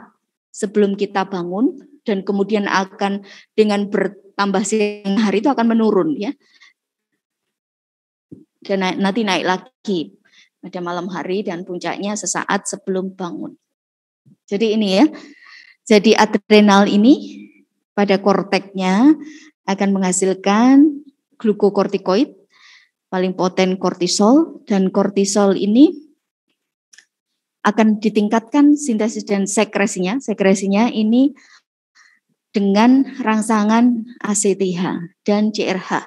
sebelum kita bangun, dan kemudian akan dengan bertambah siang hari itu akan menurun ya. Dan nanti naik lagi pada malam hari dan puncaknya sesaat sebelum bangun. Jadi ini ya. Jadi adrenal ini pada korteknya akan menghasilkan glukokortikoid, paling poten kortisol, dan kortisol ini akan ditingkatkan sintesis dan sekresinya. Sekresinya ini dengan rangsangan ACTH dan CRH.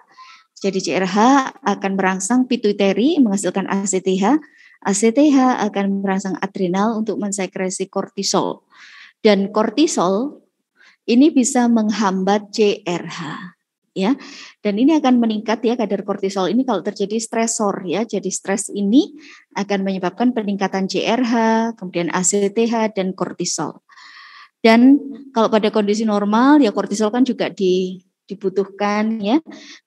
Jadi CRH akan merangsang pituitari menghasilkan ACTH, ACTH akan merangsang adrenal untuk mensekresi kortisol. Dan kortisol ini bisa menghambat CRH, ya. Dan ini akan meningkat ya kadar kortisol ini kalau terjadi stresor ya. Jadi stres ini akan menyebabkan peningkatan CRH, kemudian ACTH dan kortisol. Dan kalau pada kondisi normal ya kortisol kan juga dibutuhkan ya.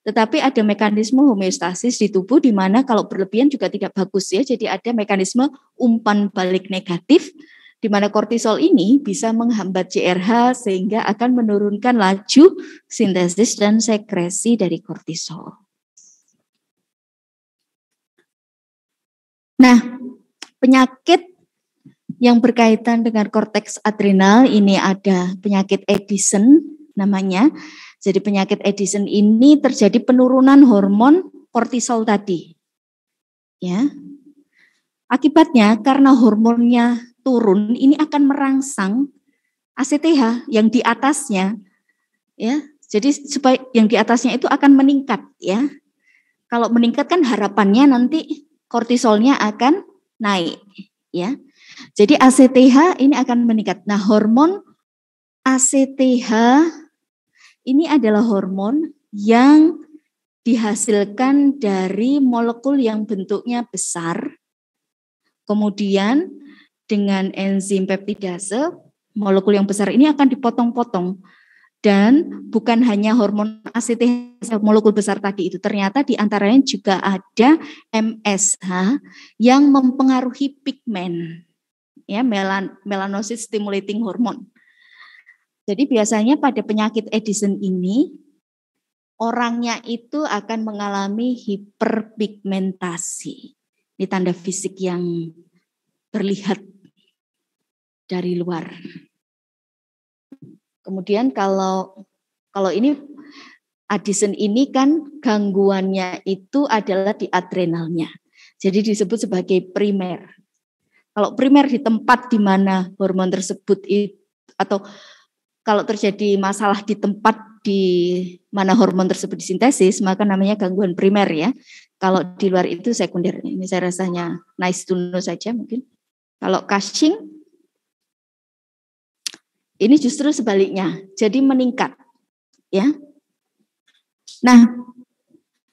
Tetapi ada mekanisme homeostasis di tubuh di mana kalau berlebihan juga tidak bagus ya. Jadi ada mekanisme umpan balik negatif di mana kortisol ini bisa menghambat CRH sehingga akan menurunkan laju sintesis dan sekresi dari kortisol. Nah, penyakit yang berkaitan dengan korteks adrenal ini ada penyakit Addison namanya. Jadi penyakit Addison ini terjadi penurunan hormon kortisol tadi. Ya. Akibatnya karena hormonnya turun, ini akan merangsang ACTH yang di atasnya, ya. Jadi supaya yang di atasnya itu akan meningkat, ya. Kalau meningkat kan harapannya nanti kortisolnya akan naik, ya. Jadi ACTH ini akan meningkat. Nah, hormon ACTH ini adalah hormon yang dihasilkan dari molekul yang bentuknya besar, kemudian dengan enzim peptidase, molekul yang besar ini akan dipotong-potong. Dan bukan hanya hormon ACTH, molekul besar tadi itu, ternyata di antaranya juga ada MSH yang mempengaruhi pigmen, ya, melanosis stimulating hormone. Jadi biasanya pada penyakit Addison ini, orangnya itu akan mengalami hiperpigmentasi. Ini tanda fisik yang terlihat dari luar. Kemudian kalau ini Addison ini kan gangguannya itu adalah di adrenalnya. Jadi disebut sebagai primer. Kalau primer di tempat di mana hormon tersebut atau kalau terjadi masalah di tempat di mana hormon tersebut disintesis, maka namanya gangguan primer ya. Kalau di luar itu sekunder. Ini saya rasanya nice to know saja mungkin. Kalau Cushing, ini justru sebaliknya, jadi meningkat, ya. Nah,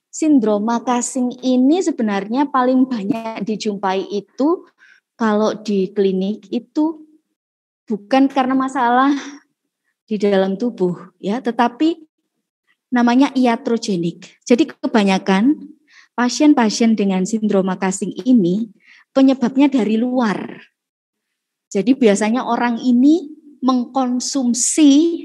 sindroma Cushing ini sebenarnya paling banyak dijumpai itu kalau di klinik itu bukan karena masalah di dalam tubuh, ya, tetapi namanya iatrogenik. Jadi kebanyakan pasien-pasien dengan sindroma Cushing ini penyebabnya dari luar. Jadi biasanya orang ini mengkonsumsi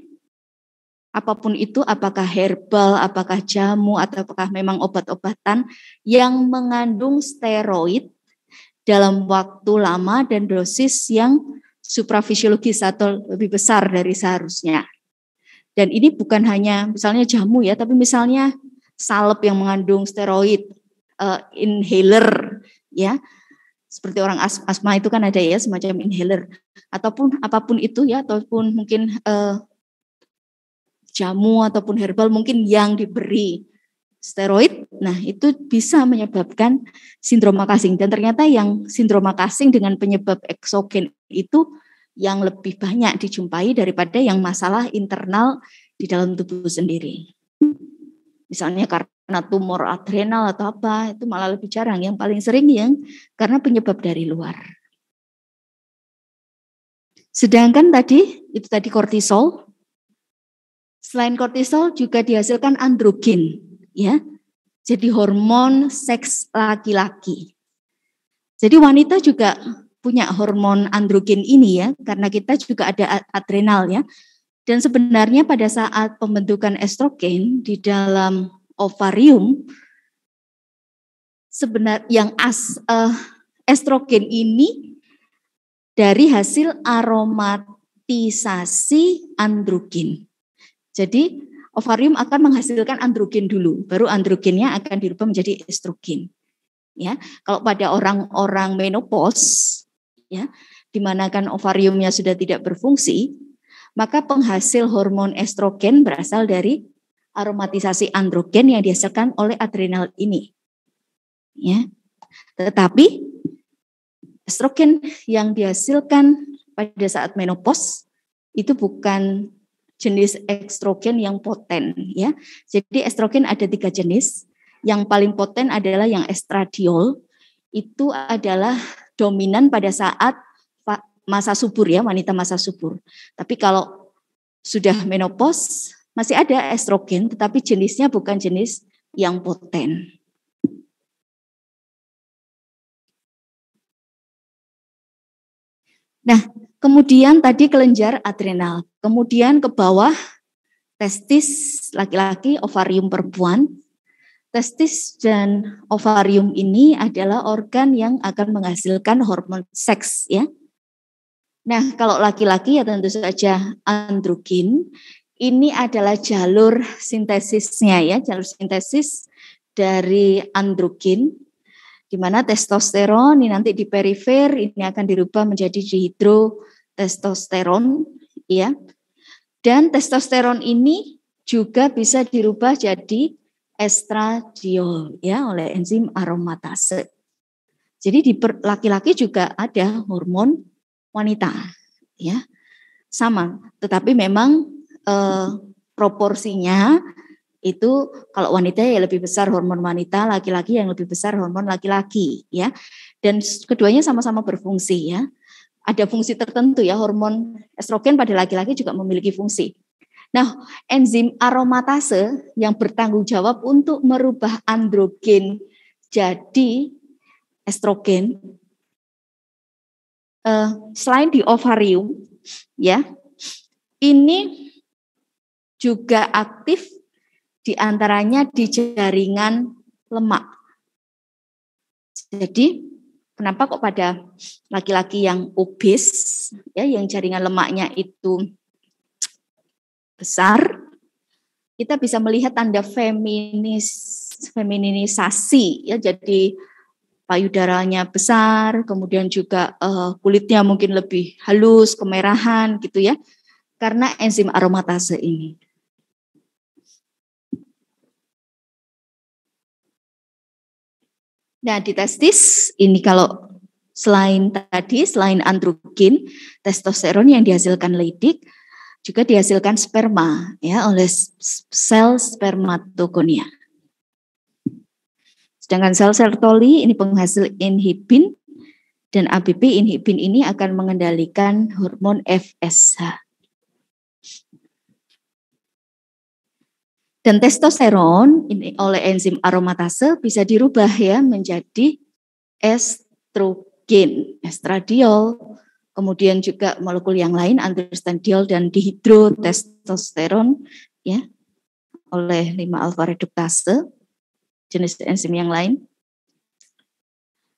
apapun itu, apakah herbal, apakah jamu, atau apakah memang obat-obatan yang mengandung steroid dalam waktu lama dan dosis yang suprafisiologis atau lebih besar dari seharusnya. Dan ini bukan hanya misalnya jamu ya, tapi misalnya salep yang mengandung steroid, inhaler ya. Seperti orang asma itu kan ada ya semacam inhaler, ataupun apapun itu ya, ataupun mungkin jamu ataupun herbal mungkin yang diberi steroid, nah itu bisa menyebabkan sindroma Cushing. Dan ternyata yang sindroma Cushing dengan penyebab eksogen itu yang lebih banyak dijumpai daripada yang masalah internal di dalam tubuh sendiri. Misalnya karena tumor adrenal atau apa, itu malah lebih jarang. Yang paling sering yang karena penyebab dari luar. Sedangkan itu tadi kortisol. Selain kortisol juga dihasilkan androgen, ya. Jadi hormon seks laki-laki. Jadi wanita juga punya hormon androgen ini ya, karena kita juga ada adrenal ya. Dan sebenarnya pada saat pembentukan estrogen di dalam ovarium, sebenarnya estrogen ini dari hasil aromatisasi androgen. Jadi ovarium akan menghasilkan androgen dulu, baru androgennya akan dirubah menjadi estrogen. Ya, kalau pada orang-orang menopause, ya, di mana kan ovariumnya sudah tidak berfungsi, maka penghasil hormon estrogen berasal dari aromatisasi androgen yang dihasilkan oleh adrenal ini. Ya, tetapi estrogen yang dihasilkan pada saat menopause itu bukan jenis estrogen yang poten, ya. Jadi estrogen ada 3 jenis. Yang paling poten adalah yang estradiol. Itu adalah dominan pada saat masa subur ya, wanita masa subur. Tapi kalau sudah menopause masih ada estrogen, tetapi jenisnya bukan jenis yang poten. Nah, kemudian tadi kelenjar adrenal, kemudian ke bawah testis laki-laki, ovarium perempuan. Testis dan ovarium ini adalah organ yang akan menghasilkan hormon seks ya. Nah, kalau laki-laki ya tentu saja androgen. Ini adalah jalur sintesisnya ya, jalur sintesis dari androgen, di mana testosteron ini nanti di perifer ini akan dirubah menjadi dihidrotestosteron ya. Dan testosteron ini juga bisa dirubah jadi estradiol ya oleh enzim aromatase. Jadi di laki-laki juga ada hormon wanita ya. Sama, tetapi memang proporsinya itu kalau wanita ya lebih besar hormon wanita, laki-laki yang lebih besar hormon laki-laki ya. Dan keduanya sama-sama berfungsi ya. Ada fungsi tertentu ya, hormon estrogen pada laki-laki juga memiliki fungsi. Nah, enzim aromatase yang bertanggung jawab untuk merubah androgen jadi estrogen, selain di ovarium ya, ini juga aktif diantaranya di jaringan lemak. Jadi kenapa kok pada laki-laki yang obes, ya, yang jaringan lemaknya itu besar, kita bisa melihat tanda feminisasi, ya, jadi payudaranya besar, kemudian juga kulitnya mungkin lebih halus, kemerahan, gitu ya, karena enzim aromatase ini. Nah, di testis ini kalau selain androgen, testosteron yang dihasilkan Leydig juga dihasilkan sperma ya oleh sel spermatogonia. Sedangkan sel Sertoli ini penghasil inhibin dan ABP inhibin ini akan mengendalikan hormon FSH. Dan testosteron ini oleh enzim aromatase bisa dirubah ya menjadi estrogen, estradiol, kemudian juga molekul yang lain androstenediol dan dihidrotestosteron ya oleh 5-alfa reduktase, jenis enzim yang lain.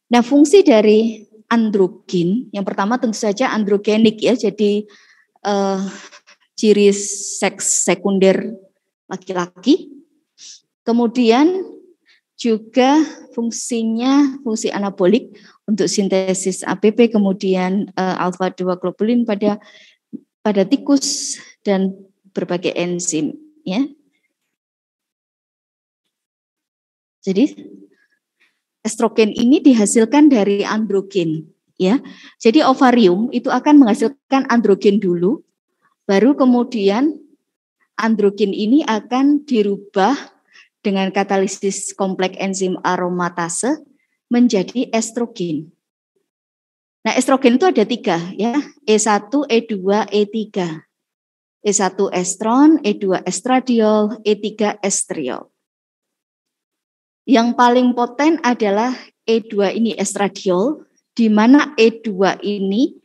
Nah, fungsi dari androgen yang pertama tentu saja androgenik ya, jadi ciri seks sekunder laki-laki. Kemudian juga fungsinya fungsi anabolik untuk sintesis APP, kemudian alfa 2 globulin pada tikus dan berbagai enzim ya. Jadi estrogen ini dihasilkan dari androgen, ya. Jadi ovarium itu akan menghasilkan androgen dulu, baru kemudian androgen ini akan dirubah dengan katalisis kompleks enzim aromatase menjadi estrogen. Nah, estrogen itu ada 3 ya, E1, E2, E3. E1 estron, E2 estradiol, E3 estriol. Yang paling poten adalah E2 ini estradiol, di mana E2 ini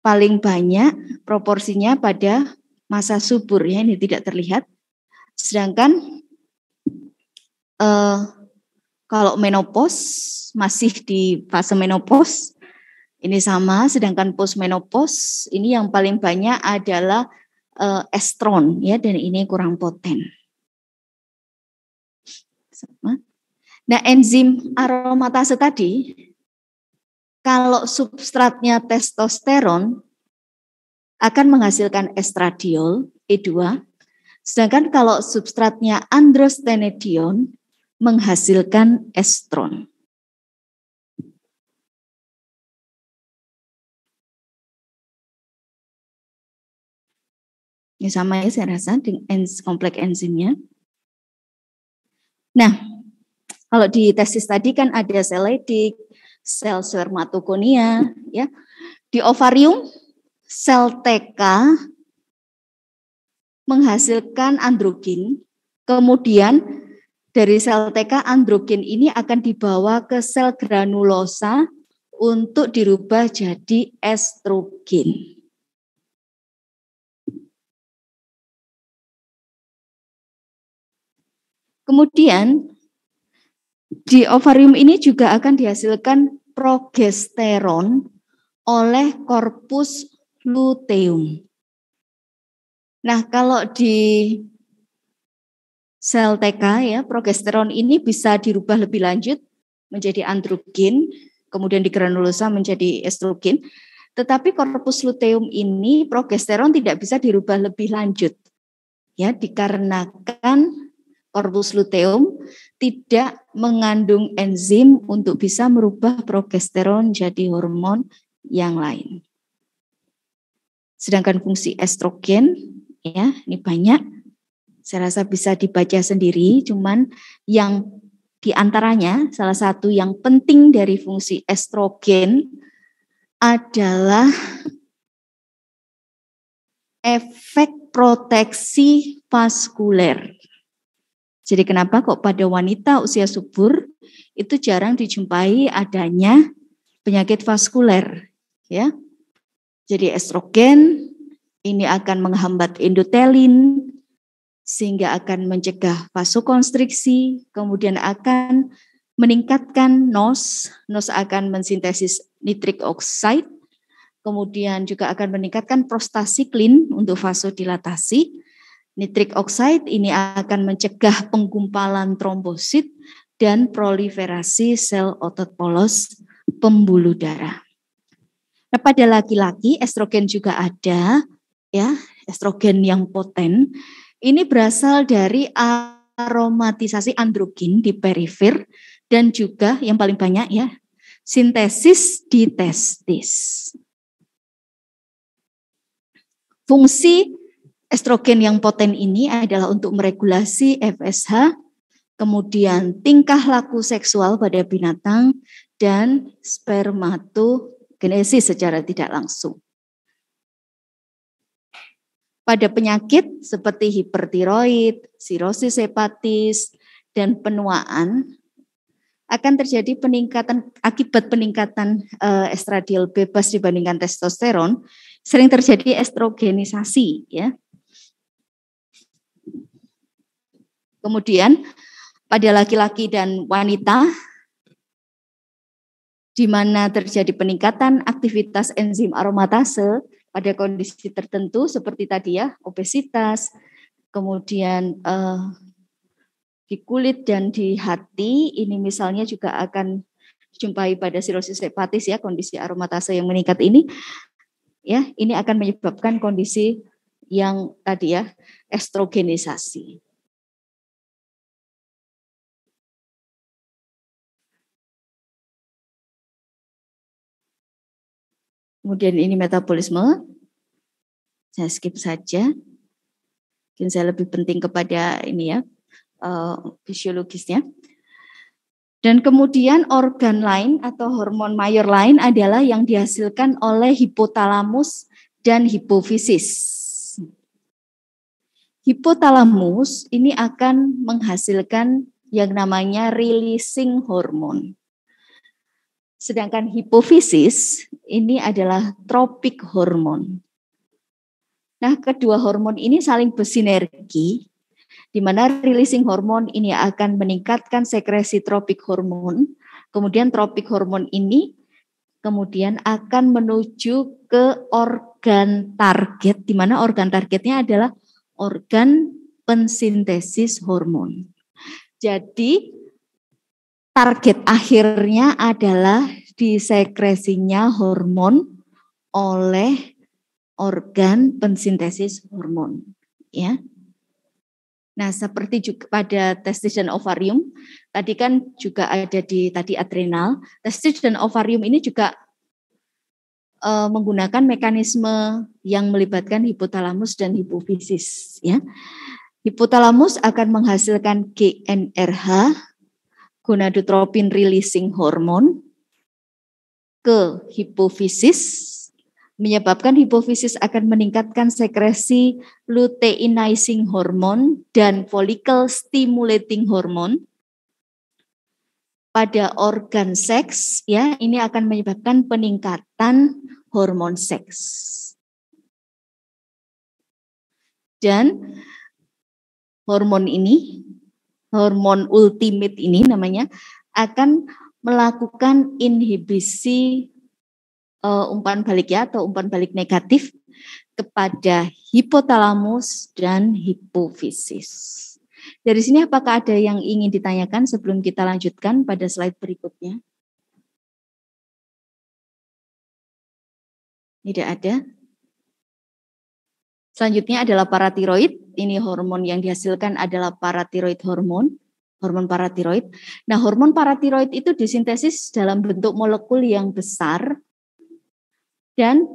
paling banyak proporsinya pada masa subur ya, ini tidak terlihat. Sedangkan kalau menopause masih di fase menopause ini sama, sedangkan postmenopause ini yang paling banyak adalah estron ya, dan ini kurang poten. Nah, enzim aromatase tadi kalau substratnya testosteron akan menghasilkan estradiol E2, sedangkan kalau substratnya androstenedion menghasilkan estron. Ini sama ya saya rasa dengan kompleks enzimnya. Nah, kalau di tesis tadi kan ada sel Leydig, sel spermatogonia, ya. Di ovarium sel TK menghasilkan androgen, kemudian dari sel TK androgen ini akan dibawa ke sel granulosa untuk dirubah jadi estrogen. Kemudian di ovarium ini juga akan dihasilkan progesteron oleh korpus luteum. Nah, kalau di sel TK ya, progesteron ini bisa dirubah lebih lanjut menjadi androgen, kemudian di granulosa menjadi estrogen. Tetapi korpus luteum ini progesteron tidak bisa dirubah lebih lanjut. Ya, dikarenakan korpus luteum tidak mengandung enzim untuk bisa merubah progesteron jadi hormon yang lain. Sedangkan fungsi estrogen, ya ini banyak, saya rasa bisa dibaca sendiri, cuman yang diantaranya salah satu yang penting dari fungsi estrogen adalah efek proteksi vaskuler. Jadi kenapa kok pada wanita usia subur itu jarang dijumpai adanya penyakit vaskuler, ya. Jadi estrogen ini akan menghambat endotelin sehingga akan mencegah vasokonstriksi, kemudian akan meningkatkan NOS akan mensintesis nitric oxide, kemudian juga akan meningkatkan prostasiklin untuk vasodilatasi. Nitric oxide ini akan mencegah penggumpalan trombosit dan proliferasi sel otot polos pembuluh darah. Nah, pada laki-laki estrogen juga ada, ya, estrogen yang poten. Ini berasal dari aromatisasi androgen di perifer dan juga yang paling banyak ya, sintesis di testis. Fungsi estrogen yang poten ini adalah untuk meregulasi FSH, kemudian tingkah laku seksual pada binatang, dan spermatogenesis secara tidak langsung. Pada penyakit seperti hipertiroid, sirosis hepatis, dan penuaan, akan terjadi peningkatan akibat peningkatan estradiol bebas dibandingkan testosteron, sering terjadi estrogenisasi, ya. Kemudian pada laki-laki dan wanita di mana terjadi peningkatan aktivitas enzim aromatase pada kondisi tertentu seperti tadi ya, obesitas, kemudian di kulit dan di hati, ini misalnya juga akan dijumpai pada sirosis hepatis ya, kondisi aromatase yang meningkat ini ya, ini akan menyebabkan kondisi yang tadi ya, estrogenisasi. Kemudian ini metabolisme, saya skip saja. Mungkin saya lebih penting kepada ini ya, fisiologisnya. Dan kemudian organ lain atau hormon mayor lain adalah yang dihasilkan oleh hipotalamus dan hipofisis. Hipotalamus ini akan menghasilkan yang namanya releasing hormone. Sedangkan hipofisis ini adalah tropik hormon. Nah, kedua hormon ini saling bersinergi, di mana releasing hormon ini akan meningkatkan sekresi tropik hormon. Kemudian tropik hormon ini kemudian akan menuju ke organ target, di mana organ targetnya adalah organ pensintesis hormon. Jadi target akhirnya adalah disekresinya hormon oleh organ pensintesis hormon, ya. Nah, seperti juga pada testis dan ovarium, tadi kan juga ada di tadi adrenal. Testis dan ovarium ini juga menggunakan mekanisme yang melibatkan hipotalamus dan hipofisis, ya. Hipotalamus akan menghasilkan GnRH, gonadotropin releasing hormone, ke hipofisis, menyebabkan hipofisis akan meningkatkan sekresi luteinizing hormone dan follicle stimulating hormone. Pada organ seks, ya, ini akan menyebabkan peningkatan hormon seks. Dan hormon ini, hormon ultimate ini namanya, akan melakukan inhibisi umpan balik ya, atau umpan balik negatif kepada hipotalamus dan hipofisis. Dari sini apakah ada yang ingin ditanyakan sebelum kita lanjutkan pada slide berikutnya? Tidak ada. Selanjutnya adalah paratiroid. Ini hormon yang dihasilkan adalah paratiroid hormon paratiroid. Nah, hormon paratiroid itu disintesis dalam bentuk molekul yang besar dan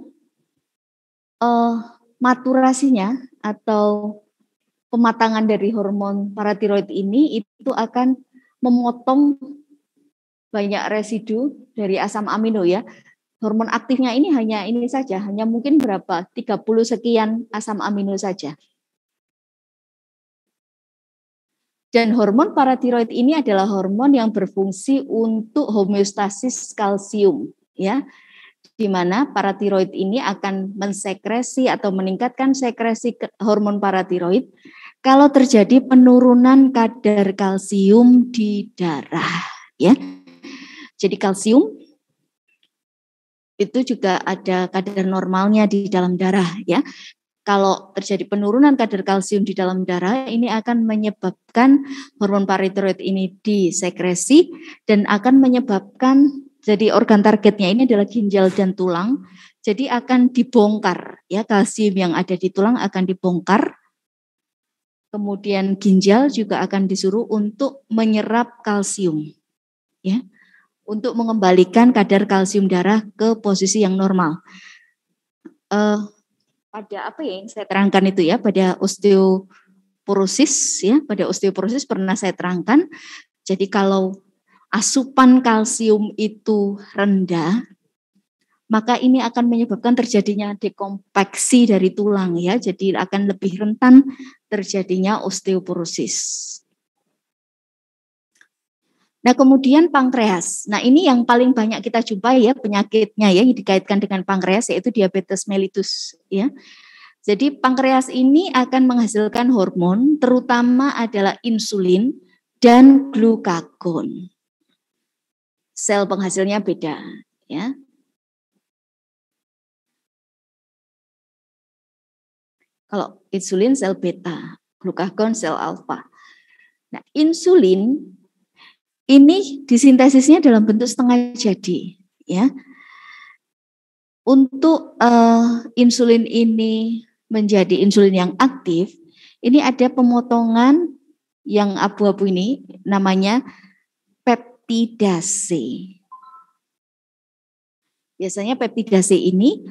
maturasinya atau pematangan dari hormon paratiroid ini itu akan memotong banyak residu dari asam amino ya. Hormon aktifnya ini hanya ini saja, hanya mungkin berapa? 30 sekian asam amino saja. Dan hormon paratiroid ini adalah hormon yang berfungsi untuk homeostasis kalsium, ya, di mana paratiroid ini akan mensekresi atau meningkatkan sekresi hormon paratiroid kalau terjadi penurunan kadar kalsium di darah, ya. Jadi kalsium itu juga ada kadar normalnya di dalam darah, ya. Kalau terjadi penurunan kadar kalsium di dalam darah, ini akan menyebabkan hormon paratiroid ini disekresi dan akan menyebabkan, jadi organ targetnya ini adalah ginjal dan tulang, jadi akan dibongkar, ya, kalsium yang ada di tulang akan dibongkar. Kemudian ginjal juga akan disuruh untuk menyerap kalsium, ya, untuk mengembalikan kadar kalsium darah ke posisi yang normal. Pada apa ya yang saya terangkan itu ya, pada osteoporosis ya, pada osteoporosis pernah saya terangkan. Jadi kalau asupan kalsium itu rendah, maka ini akan menyebabkan terjadinya dekompaksi dari tulang ya, jadi akan lebih rentan terjadinya osteoporosis. Nah, kemudian pankreas. Nah, ini yang paling banyak kita jumpai ya penyakitnya ya yang dikaitkan dengan pankreas, yaitu diabetes mellitus ya. Jadi pankreas ini akan menghasilkan hormon, terutama adalah insulin dan glukagon. Sel penghasilnya beda ya. Kalau insulin sel beta, glukagon sel alfa. Nah, insulin ini disintesisnya dalam bentuk setengah jadi, ya. Untuk insulin ini menjadi insulin yang aktif, ini ada pemotongan yang abu-abu ini namanya peptidase. Biasanya peptidase ini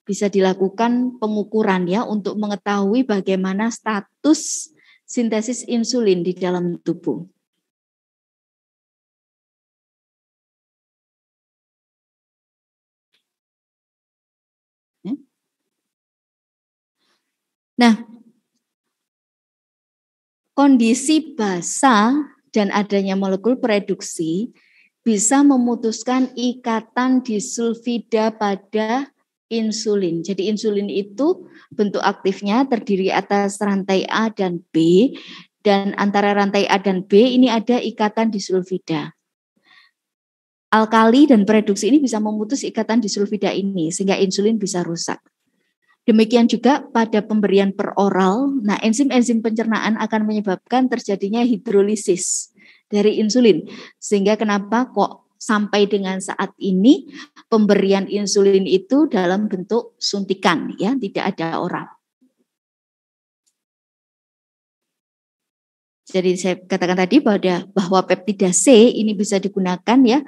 bisa dilakukan pengukuran ya untuk mengetahui bagaimana status sintesis insulin di dalam tubuh. Nah, kondisi basa dan adanya molekul pereduksi bisa memutuskan ikatan disulfida pada insulin. Jadi insulin itu bentuk aktifnya terdiri atas rantai A dan B, dan antara rantai A dan B ini ada ikatan disulfida. Alkali dan pereduksi ini bisa memutus ikatan disulfida ini sehingga insulin bisa rusak. Demikian juga pada pemberian per oral, nah enzim-enzim pencernaan akan menyebabkan terjadinya hidrolisis dari insulin. Sehingga kenapa kok sampai dengan saat ini pemberian insulin itu dalam bentuk suntikan, ya, tidak ada oral. Jadi saya katakan tadi bahwa peptidase ini bisa digunakan ya.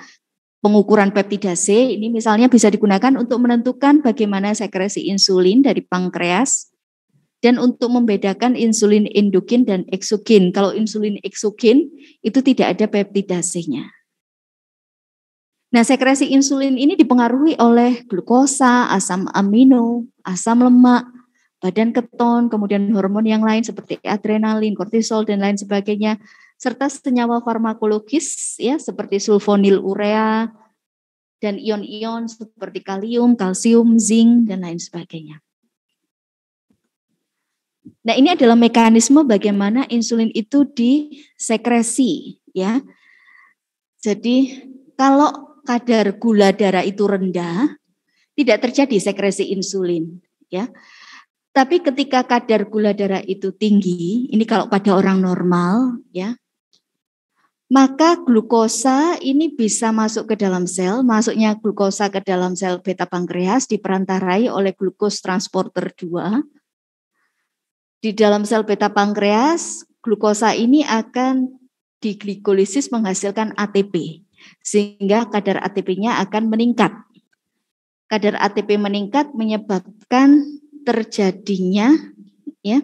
Pengukuran peptidase ini misalnya bisa digunakan untuk menentukan bagaimana sekresi insulin dari pankreas dan untuk membedakan insulin endogen dan eksogen. Kalau insulin eksogen itu tidak ada peptidasenya. Nah, sekresi insulin ini dipengaruhi oleh glukosa, asam amino, asam lemak, badan keton, kemudian hormon yang lain seperti adrenalin, kortisol dan lain sebagainya, serta senyawa farmakologis ya seperti sulfonil urea dan ion-ion seperti kalium, kalsium, zinc dan lain sebagainya. Nah, ini adalah mekanisme bagaimana insulin itu disekresi ya. Jadi kalau kadar gula darah itu rendah, tidak terjadi sekresi insulin ya. Tapi ketika kadar gula darah itu tinggi, ini kalau pada orang normal ya, maka glukosa ini bisa masuk ke dalam sel. Masuknya glukosa ke dalam sel beta pankreas diperantarai oleh glukos transporter 2. Di dalam sel beta pankreas, glukosa ini akan diglikolisis menghasilkan ATP, sehingga kadar ATP-nya akan meningkat. Kadar ATP meningkat menyebabkan terjadinya ya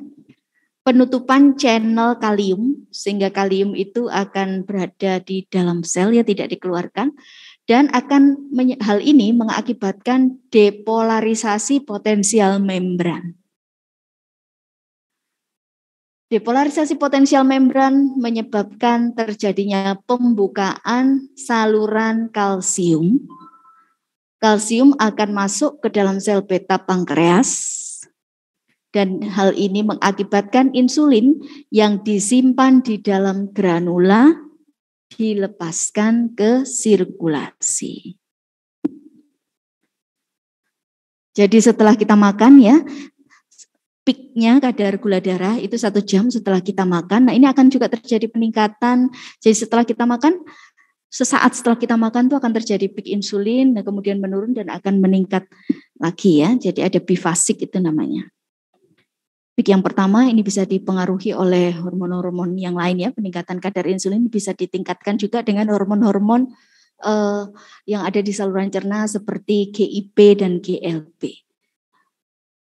penutupan channel kalium, sehingga kalium itu akan berada di dalam sel ya, tidak dikeluarkan, dan hal ini mengakibatkan depolarisasi potensial membran. Depolarisasi potensial membran menyebabkan terjadinya pembukaan saluran kalsium. Kalsium akan masuk ke dalam sel beta pankreas. Dan hal ini mengakibatkan insulin yang disimpan di dalam granula dilepaskan ke sirkulasi. Jadi setelah kita makan ya, peaknya kadar gula darah itu 1 jam setelah kita makan. Nah, ini akan juga terjadi peningkatan. Jadi setelah kita makan, sesaat setelah kita makan itu akan terjadi peak insulin, dan kemudian menurun dan akan meningkat lagi ya. Jadi ada bifasik itu namanya. Peak yang pertama ini bisa dipengaruhi oleh hormon-hormon yang lain ya. Peningkatan kadar insulin bisa ditingkatkan juga dengan hormon-hormon yang ada di saluran cerna seperti GIP dan GLP.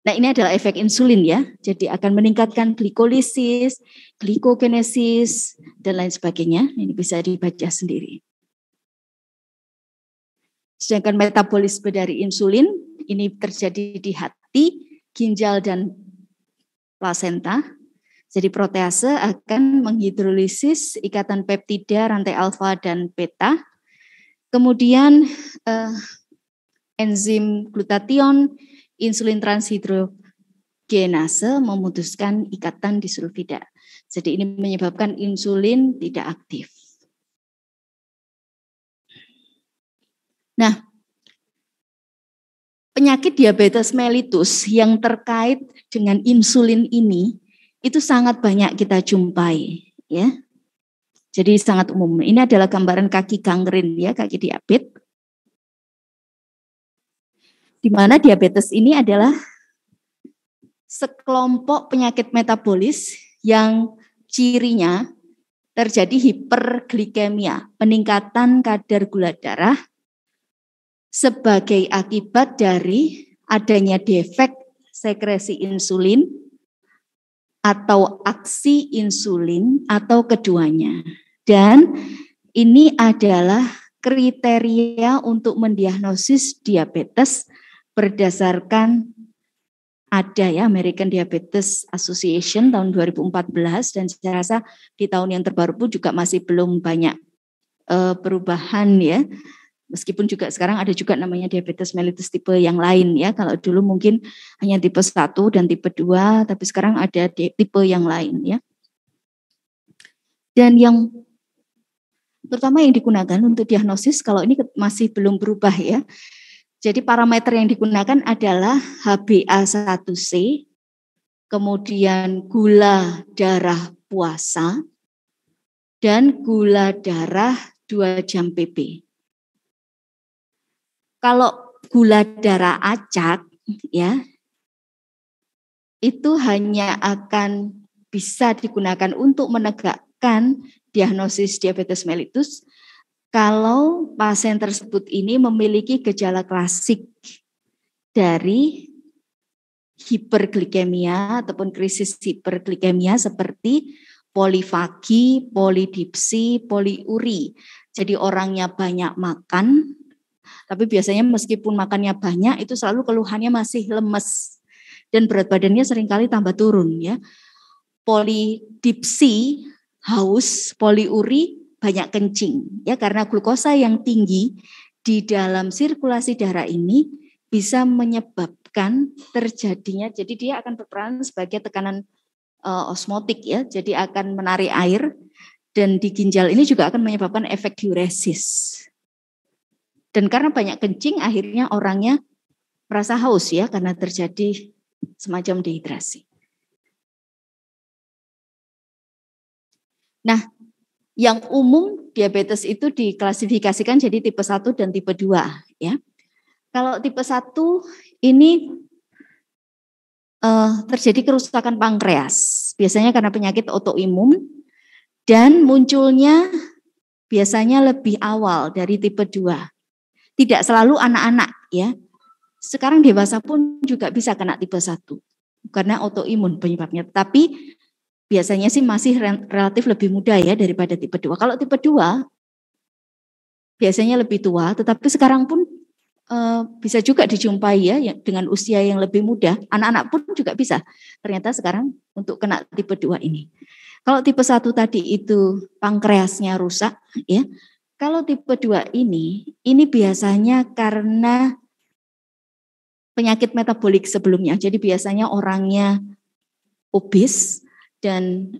Nah, ini adalah efek insulin ya. Jadi akan meningkatkan glikolisis, glikogenesis dan lain sebagainya. Ini bisa dibaca sendiri. Sedangkan metabolisme dari insulin ini terjadi di hati, ginjal dan plasenta. Jadi protease akan menghidrolisis ikatan peptida rantai alfa dan beta. Kemudian enzim glutation, insulin transhidrogenase memutuskan ikatan disulfida. Jadi ini menyebabkan insulin tidak aktif. Nah, penyakit diabetes mellitus yang terkait dengan insulin ini itu sangat banyak kita jumpai ya. Jadi sangat umum. Ini adalah gambaran kaki gangren ya, kaki diabetes. Di mana diabetes ini adalah sekelompok penyakit metabolis yang cirinya terjadi hiperglikemia, peningkatan kadar gula darah sebagai akibat dari adanya defek sekresi insulin atau aksi insulin atau keduanya. Dan ini adalah kriteria untuk mendiagnosis diabetes berdasarkan ada ya American Diabetes Association tahun 2014, dan saya rasa di tahun yang terbaru pun juga masih belum banyak perubahan ya. Meskipun juga sekarang ada juga namanya diabetes mellitus tipe yang lain ya. Kalau dulu mungkin hanya tipe 1 dan tipe 2, tapi sekarang ada tipe yang lain ya. Dan yang terutama yang digunakan untuk diagnosis kalau ini masih belum berubah ya. Jadi parameter yang digunakan adalah HbA1c, kemudian gula darah puasa, dan gula darah 2 jam PP. Kalau gula darah acak ya, itu hanya akan bisa digunakan untuk menegakkan diagnosis diabetes mellitus kalau pasien tersebut ini memiliki gejala klasik dari hiperglikemia ataupun krisis hiperglikemia seperti polifagi, polidipsi, poliuri. Jadi orangnya banyak makan, tapi biasanya meskipun makannya banyak itu selalu keluhannya masih lemes dan berat badannya seringkali tambah turun ya. Polidipsi, haus, poliuri, banyak kencing ya, karena glukosa yang tinggi di dalam sirkulasi darah ini bisa menyebabkan terjadinya, jadi dia akan berperan sebagai tekanan osmotik ya, jadi akan menarik air, dan di ginjal ini juga akan menyebabkan efek diuresis. Dan karena banyak kencing akhirnya orangnya merasa haus ya, karena terjadi semacam dehidrasi. Nah, yang umum diabetes itu diklasifikasikan jadi tipe 1 dan tipe 2 ya. Kalau tipe 1 ini terjadi kerusakan pankreas, biasanya karena penyakit autoimun, dan munculnya biasanya lebih awal dari tipe 2. Tidak selalu anak-anak ya. Sekarang dewasa pun juga bisa kena tipe 1 karena autoimun penyebabnya. Tapi biasanya sih masih relatif lebih muda ya daripada tipe 2. Kalau tipe 2 biasanya lebih tua, tetapi sekarang pun bisa juga dijumpai ya dengan usia yang lebih muda. Anak-anak pun juga bisa ternyata sekarang untuk kena tipe 2 ini. Kalau tipe 1 tadi itu pankreasnya rusak ya. Kalau tipe 2 ini biasanya karena penyakit metabolik sebelumnya. Jadi biasanya orangnya obes dan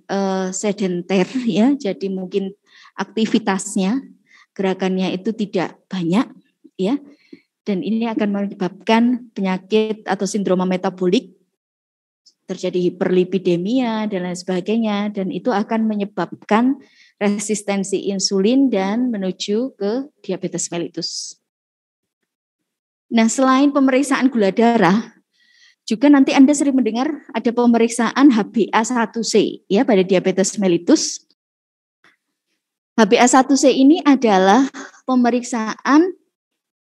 sedenter ya. Jadi mungkin aktivitasnya, gerakannya itu tidak banyak ya. Dan ini akan menyebabkan penyakit atau sindroma metabolik, terjadi hiperlipidemia dan lain sebagainya, dan itu akan menyebabkan resistensi insulin dan menuju ke diabetes mellitus. Nah, selain pemeriksaan gula darah, juga nanti Anda sering mendengar ada pemeriksaan HbA1c ya pada diabetes mellitus. HbA1c ini adalah pemeriksaan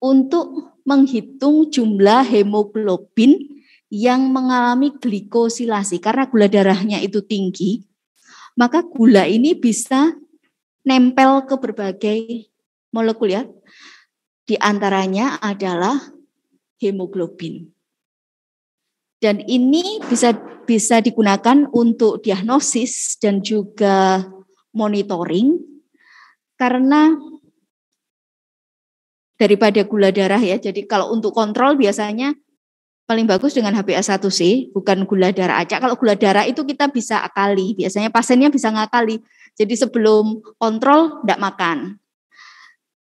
untuk menghitung jumlah hemoglobin yang mengalami glikosilasi. Karena gula darahnya itu tinggi, maka gula ini bisa nempel ke berbagai molekul ya. Di antaranya adalah hemoglobin. Dan ini bisa digunakan untuk diagnosis dan juga monitoring, karena daripada gula darah ya. Jadi kalau untuk kontrol biasanya paling bagus dengan HbA1c, bukan gula darah acak. Kalau gula darah itu kita bisa akali, biasanya pasiennya bisa ngakali. Jadi sebelum kontrol tidak makan.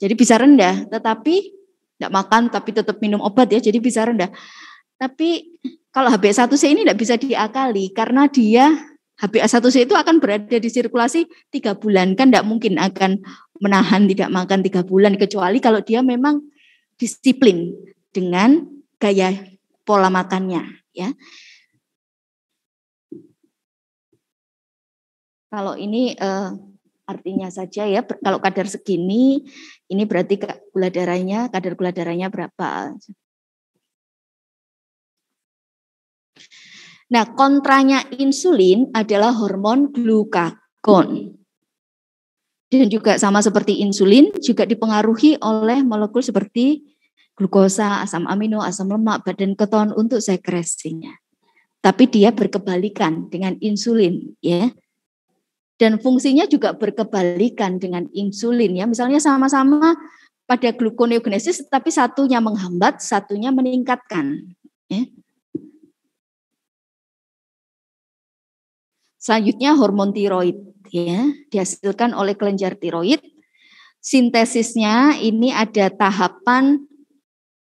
Jadi bisa rendah, tetapi tidak makan tapi tetap minum obat ya, jadi bisa rendah. Tapi kalau HbA1c ini tidak bisa diakali karena dia HbA1c itu akan berada di sirkulasi 3 bulan, kan tidak mungkin akan menahan tidak makan 3 bulan kecuali kalau dia memang disiplin dengan gaya pola makannya ya. Kalau ini artinya saja ya, kalau kadar segini, ini berarti kadar gula darahnya berapa. Nah, kontranya insulin adalah hormon glukagon. Dan juga sama seperti insulin, juga dipengaruhi oleh molekul seperti glukosa, asam amino, asam lemak, badan keton untuk sekresinya. Tapi dia berkebalikan dengan insulin, ya. Dan fungsinya juga berkebalikan dengan insulin, ya. Misalnya sama-sama pada gluconeogenesis, tapi satunya menghambat, satunya meningkatkan, ya. Selanjutnya hormon tiroid, ya, dihasilkan oleh kelenjar tiroid. Sintesisnya ini ada tahapan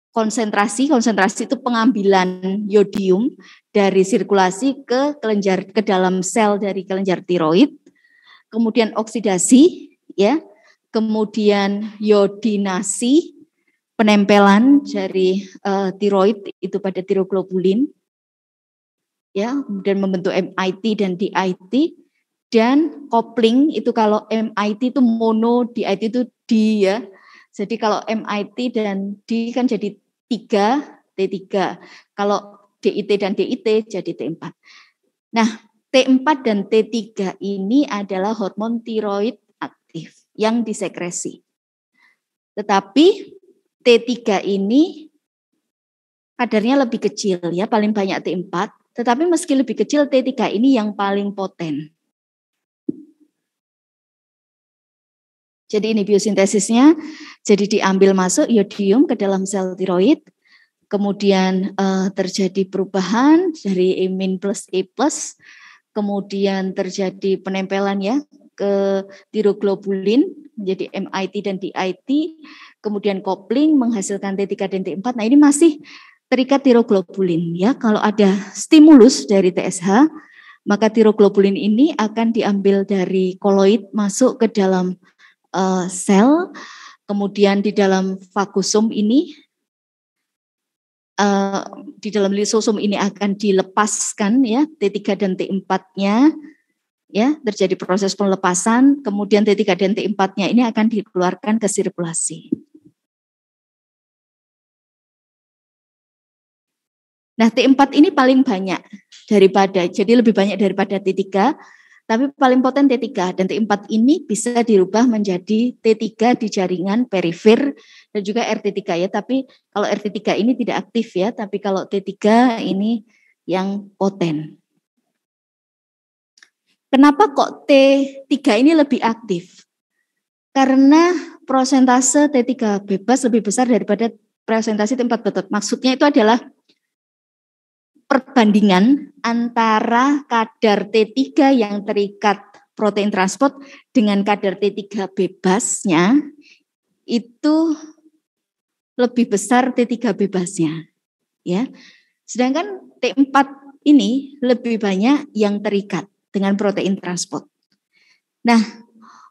konsentrasi itu pengambilan yodium dari sirkulasi ke dalam sel dari kelenjar tiroid, kemudian oksidasi, ya, kemudian yodinasi, penempelan dari tiroid itu pada tiroglobulin, ya, kemudian membentuk MIT dan DIT, dan kopling itu kalau MIT itu mono, DIT itu di, ya. Jadi kalau MIT dan D kan jadi 3, T3. Kalau DIT dan DIT jadi T4. Nah, T4 dan T3 ini adalah hormon tiroid aktif yang disekresi. Tetapi T3 ini kadarnya lebih kecil, ya, paling banyak T4. Tetapi meski lebih kecil, T3 ini yang paling poten. Jadi ini biosintesisnya, jadi diambil masuk yodium ke dalam sel tiroid, kemudian terjadi perubahan dari E- plus E+, kemudian terjadi penempelan, ya, ke tiroglobulin menjadi MIT dan DIT, kemudian kopling menghasilkan T3 dan T4. Nah, ini masih terikat tiroglobulin, ya. Kalau ada stimulus dari TSH, maka tiroglobulin ini akan diambil dari koloid masuk ke dalam sel, kemudian di dalam fagosum ini, di dalam lisosom ini akan dilepaskan, ya, T3 dan T4-nya, ya, terjadi proses pelepasan, kemudian T3 dan T4-nya ini akan dikeluarkan ke sirkulasi. Nah, T4 ini paling banyak jadi lebih banyak daripada T3, tapi paling poten T3, dan T4 ini bisa dirubah menjadi T3 di jaringan perifer dan juga RT3, ya. Tapi kalau RT3 ini tidak aktif, ya, tapi kalau T3 ini yang poten. Kenapa kok T3 ini lebih aktif? Karena prosentase T3 bebas lebih besar daripada presentasi T4 betot. Maksudnya itu adalah perbandingan antara kadar T3 yang terikat protein transport dengan kadar T3 bebasnya itu lebih besar T3 bebasnya, ya. Sedangkan T4 ini lebih banyak yang terikat dengan protein transport. Nah,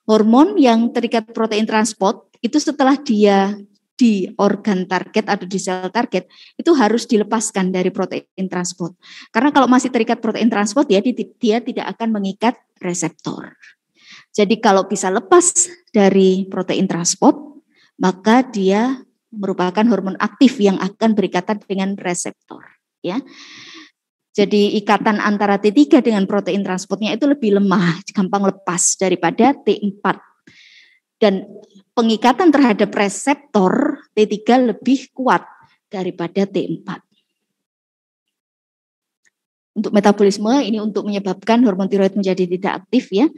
hormon yang terikat protein transport itu setelah dia di organ target atau di sel target itu harus dilepaskan dari protein transport. Karena kalau masih terikat protein transport, dia tidak akan mengikat reseptor. Jadi kalau bisa lepas dari protein transport, maka dia merupakan hormon aktif yang akan berikatan dengan reseptor, ya. Jadi ikatan antara T3 dengan protein transportnya itu lebih lemah, gampang lepas daripada T4. Dan pengikatan terhadap reseptor T3 lebih kuat daripada T4. Untuk metabolisme ini untuk menyebabkan hormon tiroid menjadi tidak aktif, ya.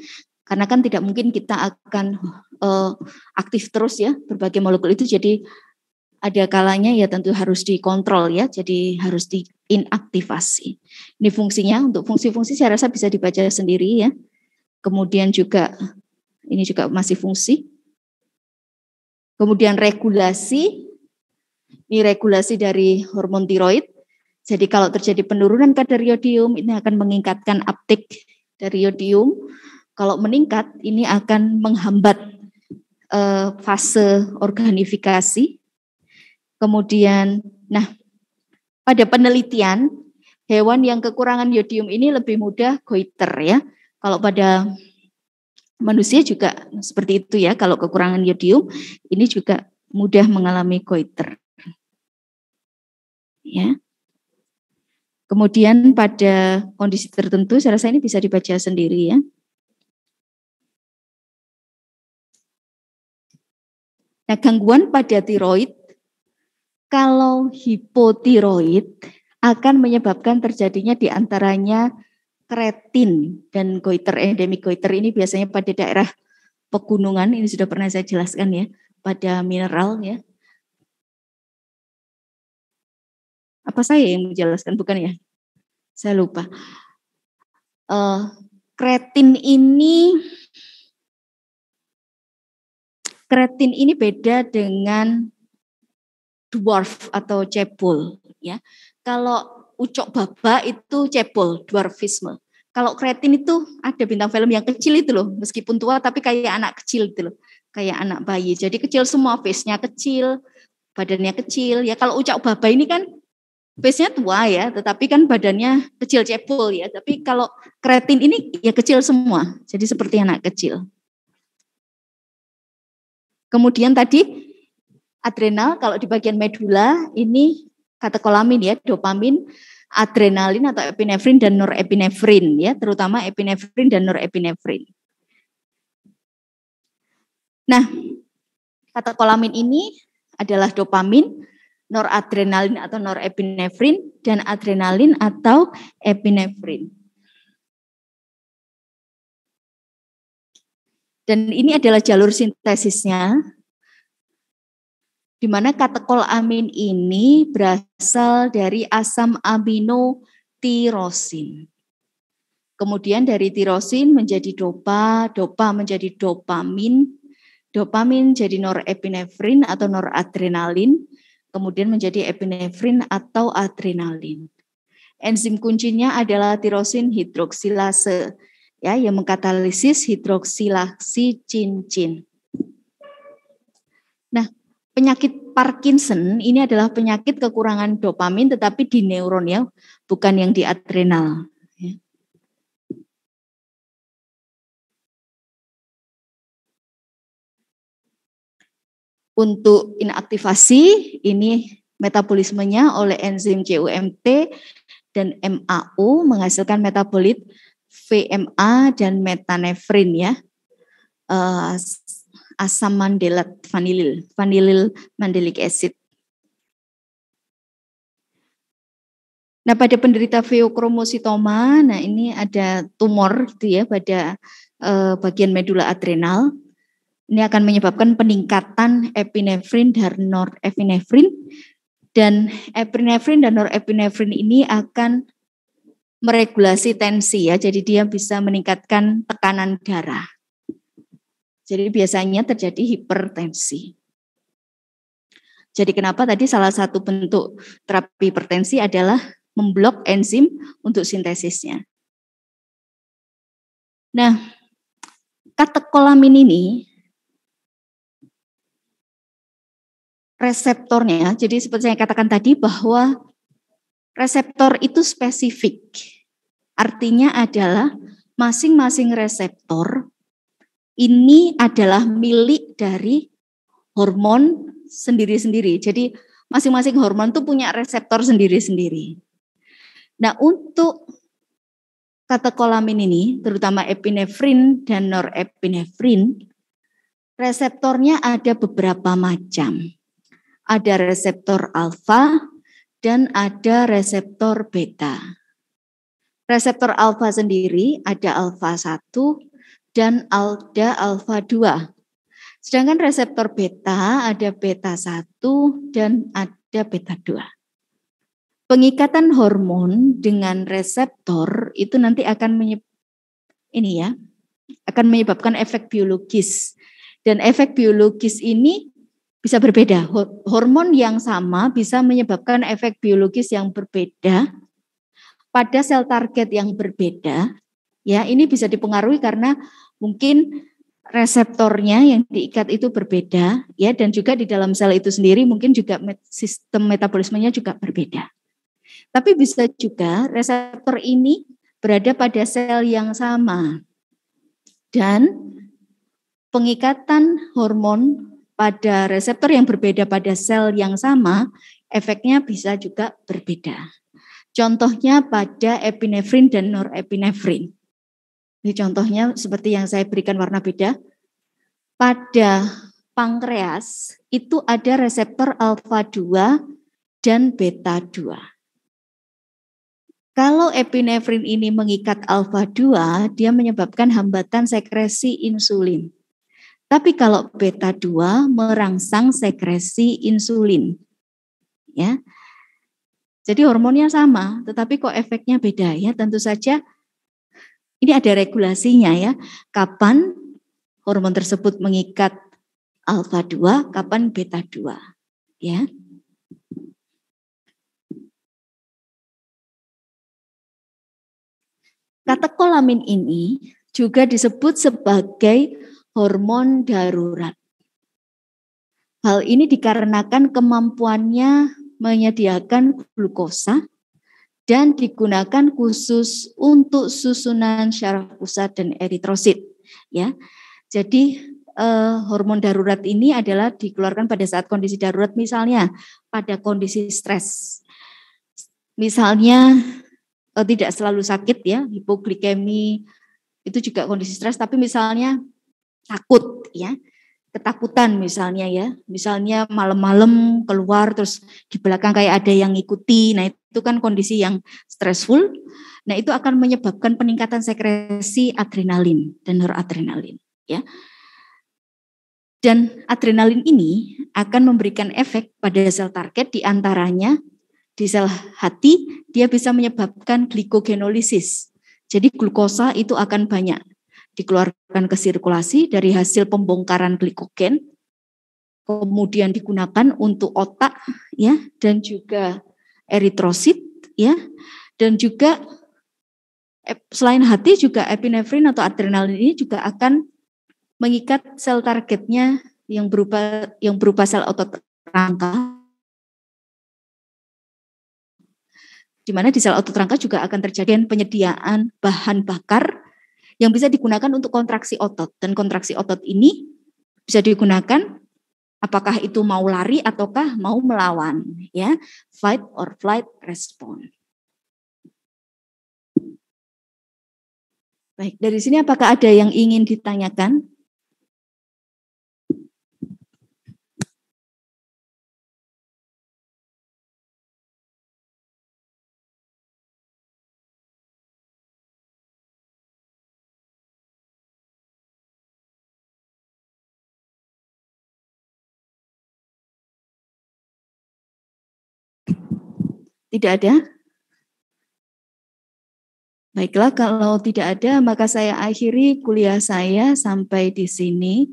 Karena kan tidak mungkin kita akan aktif terus, ya, berbagai molekul itu, jadi ada kalanya ya tentu harus dikontrol, ya, jadi harus diinaktivasi. Ini fungsinya, untuk fungsi-fungsi saya rasa bisa dibaca sendiri, ya. Kemudian juga ini juga masih fungsi. Kemudian regulasi, ini regulasi dari hormon tiroid. Jadi kalau terjadi penurunan kadar yodium, ini akan meningkatkan uptake dari yodium. Kalau meningkat, ini akan menghambat fase organifikasi. Kemudian, nah, pada penelitian, hewan yang kekurangan yodium ini lebih mudah goiter, ya. Kalau pada Manusia juga seperti itu ya, kalau kekurangan yodium ini juga mudah mengalami goiter. Ya. Kemudian pada kondisi tertentu saya rasa ini bisa dibaca sendiri ya. Nah, gangguan pada tiroid, kalau hipotiroid akan menyebabkan terjadinya diantaranya kreatin dan goiter, endemik goiter ini biasanya pada daerah pegunungan, ini sudah pernah saya jelaskan ya, pada mineral ya. Apa saya yang menjelaskan, bukan ya? Saya lupa. Kreatin ini beda dengan dwarf atau cebol ya. Kalau ucok baba itu cebol, dwarfisme. Kalau kreatin itu ada bintang film yang kecil itu loh, meskipun tua tapi kayak anak kecil itu loh, kayak anak bayi. Jadi kecil semua, face-nya kecil, badannya kecil. Ya kalau ucok baba ini kan face-nya tua ya, tetapi kan badannya kecil cebol ya. Tapi kalau kreatin ini ya kecil semua, jadi seperti anak kecil. Kemudian tadi adrenal, kalau di bagian medula ini katekolamin ya, dopamin, adrenalin atau epinefrin dan norepinefrin ya, terutama epinefrin dan norepinefrin. Nah, katekolamin ini adalah dopamin, noradrenalin atau norepinefrin, dan adrenalin atau epinefrin. Dan ini adalah jalur sintesisnya, di mana katekolamin ini berasal dari asam amino tirosin. Kemudian dari tirosin menjadi dopa, dopa menjadi dopamin, dopamin jadi norepinefrin atau noradrenalin, kemudian menjadi epinefrin atau adrenalin. Enzim kuncinya adalah tirosin hidroksilase, ya, yang mengkatalisis hidroksilasi cincin. Nah, penyakit Parkinson ini adalah penyakit kekurangan dopamin tetapi di neuron ya, bukan yang di adrenal. Untuk inaktivasi ini metabolismenya oleh enzim CUMT dan MAO menghasilkan metabolit VMA dan metanefrin ya. Asam mandelat vanilil mandelic acid. Nah, pada penderita feokromositoma, nah ini ada tumor gitu ya pada bagian medula adrenal. Ini akan menyebabkan peningkatan epinefrin dan norepinefrin, dan epinefrin dan norepinefrin ini akan meregulasi tensi ya, jadi dia bisa meningkatkan tekanan darah. Jadi biasanya terjadi hipertensi. Jadi kenapa tadi salah satu bentuk terapi hipertensi adalah memblok enzim untuk sintesisnya. Nah, katekolamin ini reseptornya, jadi seperti saya katakan tadi bahwa reseptor itu spesifik. Artinya adalah masing-masing reseptor ini adalah milik dari hormon sendiri-sendiri. Jadi masing-masing hormon itu punya reseptor sendiri-sendiri. Nah, untuk katekolamin ini, terutama epinefrin dan norepinefrin, reseptornya ada beberapa macam. Ada reseptor alfa dan ada reseptor beta. Reseptor alfa sendiri ada alfa 1 dan ada alfa 2. Sedangkan reseptor beta ada beta 1 dan ada beta 2. Pengikatan hormon dengan reseptor itu nanti akan menyebabkan efek biologis. Dan efek biologis ini bisa berbeda. Hormon yang sama bisa menyebabkan efek biologis yang berbeda pada sel target yang berbeda. Ya, ini bisa dipengaruhi karena mungkin reseptornya yang diikat itu berbeda, ya, dan juga di dalam sel itu sendiri mungkin juga sistem metabolismenya juga berbeda. Tapi bisa juga reseptor ini berada pada sel yang sama dan pengikatan hormon pada reseptor yang berbeda pada sel yang sama, efeknya bisa juga berbeda. Contohnya pada epinefrin dan norepinefrin. Ini contohnya seperti yang saya berikan warna beda. Pada pankreas itu ada reseptor alfa 2 dan beta 2. Kalau epinefrin ini mengikat alfa 2, dia menyebabkan hambatan sekresi insulin. Tapi kalau beta 2 merangsang sekresi insulin. Ya. Jadi hormonnya sama, tetapi kok efeknya beda ya. Tentu saja ini ada regulasinya ya. Kapan hormon tersebut mengikat alfa 2, kapan beta 2. Ya. Katekolamin ini juga disebut sebagai hormon darurat. Hal ini dikarenakan kemampuannya menyediakan glukosa dan digunakan khusus untuk susunan syaraf pusat dan eritrosit. Ya, jadi hormon darurat ini adalah dikeluarkan pada saat kondisi darurat, misalnya pada kondisi stres. Misalnya tidak selalu sakit ya, hipoglikemi itu juga kondisi stres, tapi misalnya takut ya, ketakutan misalnya ya, misalnya malam-malam keluar terus di belakang kayak ada yang ngikuti, nah itu kan kondisi yang stressful, nah itu akan menyebabkan peningkatan sekresi adrenalin dan noradrenalin ya. Dan adrenalin ini akan memberikan efek pada sel target, diantaranya di sel hati dia bisa menyebabkan glikogenolisis. Jadi glukosa itu akan banyak dikeluarkan ke sirkulasi dari hasil pembongkaran glikogen, kemudian digunakan untuk otak ya, dan juga eritrosit ya, dan juga selain hati juga epinefrin atau adrenalin ini juga akan mengikat sel targetnya yang berupa sel otot rangka, di mana di sel otot rangka juga akan terjadi penyediaan bahan bakar yang bisa digunakan untuk kontraksi otot. Dan kontraksi otot ini bisa digunakan apakah itu mau lari ataukah mau melawan, ya, fight or flight response. Baik, dari sini apakah ada yang ingin ditanyakan? Tidak ada? Baiklah, kalau tidak ada maka saya akhiri kuliah saya sampai di sini.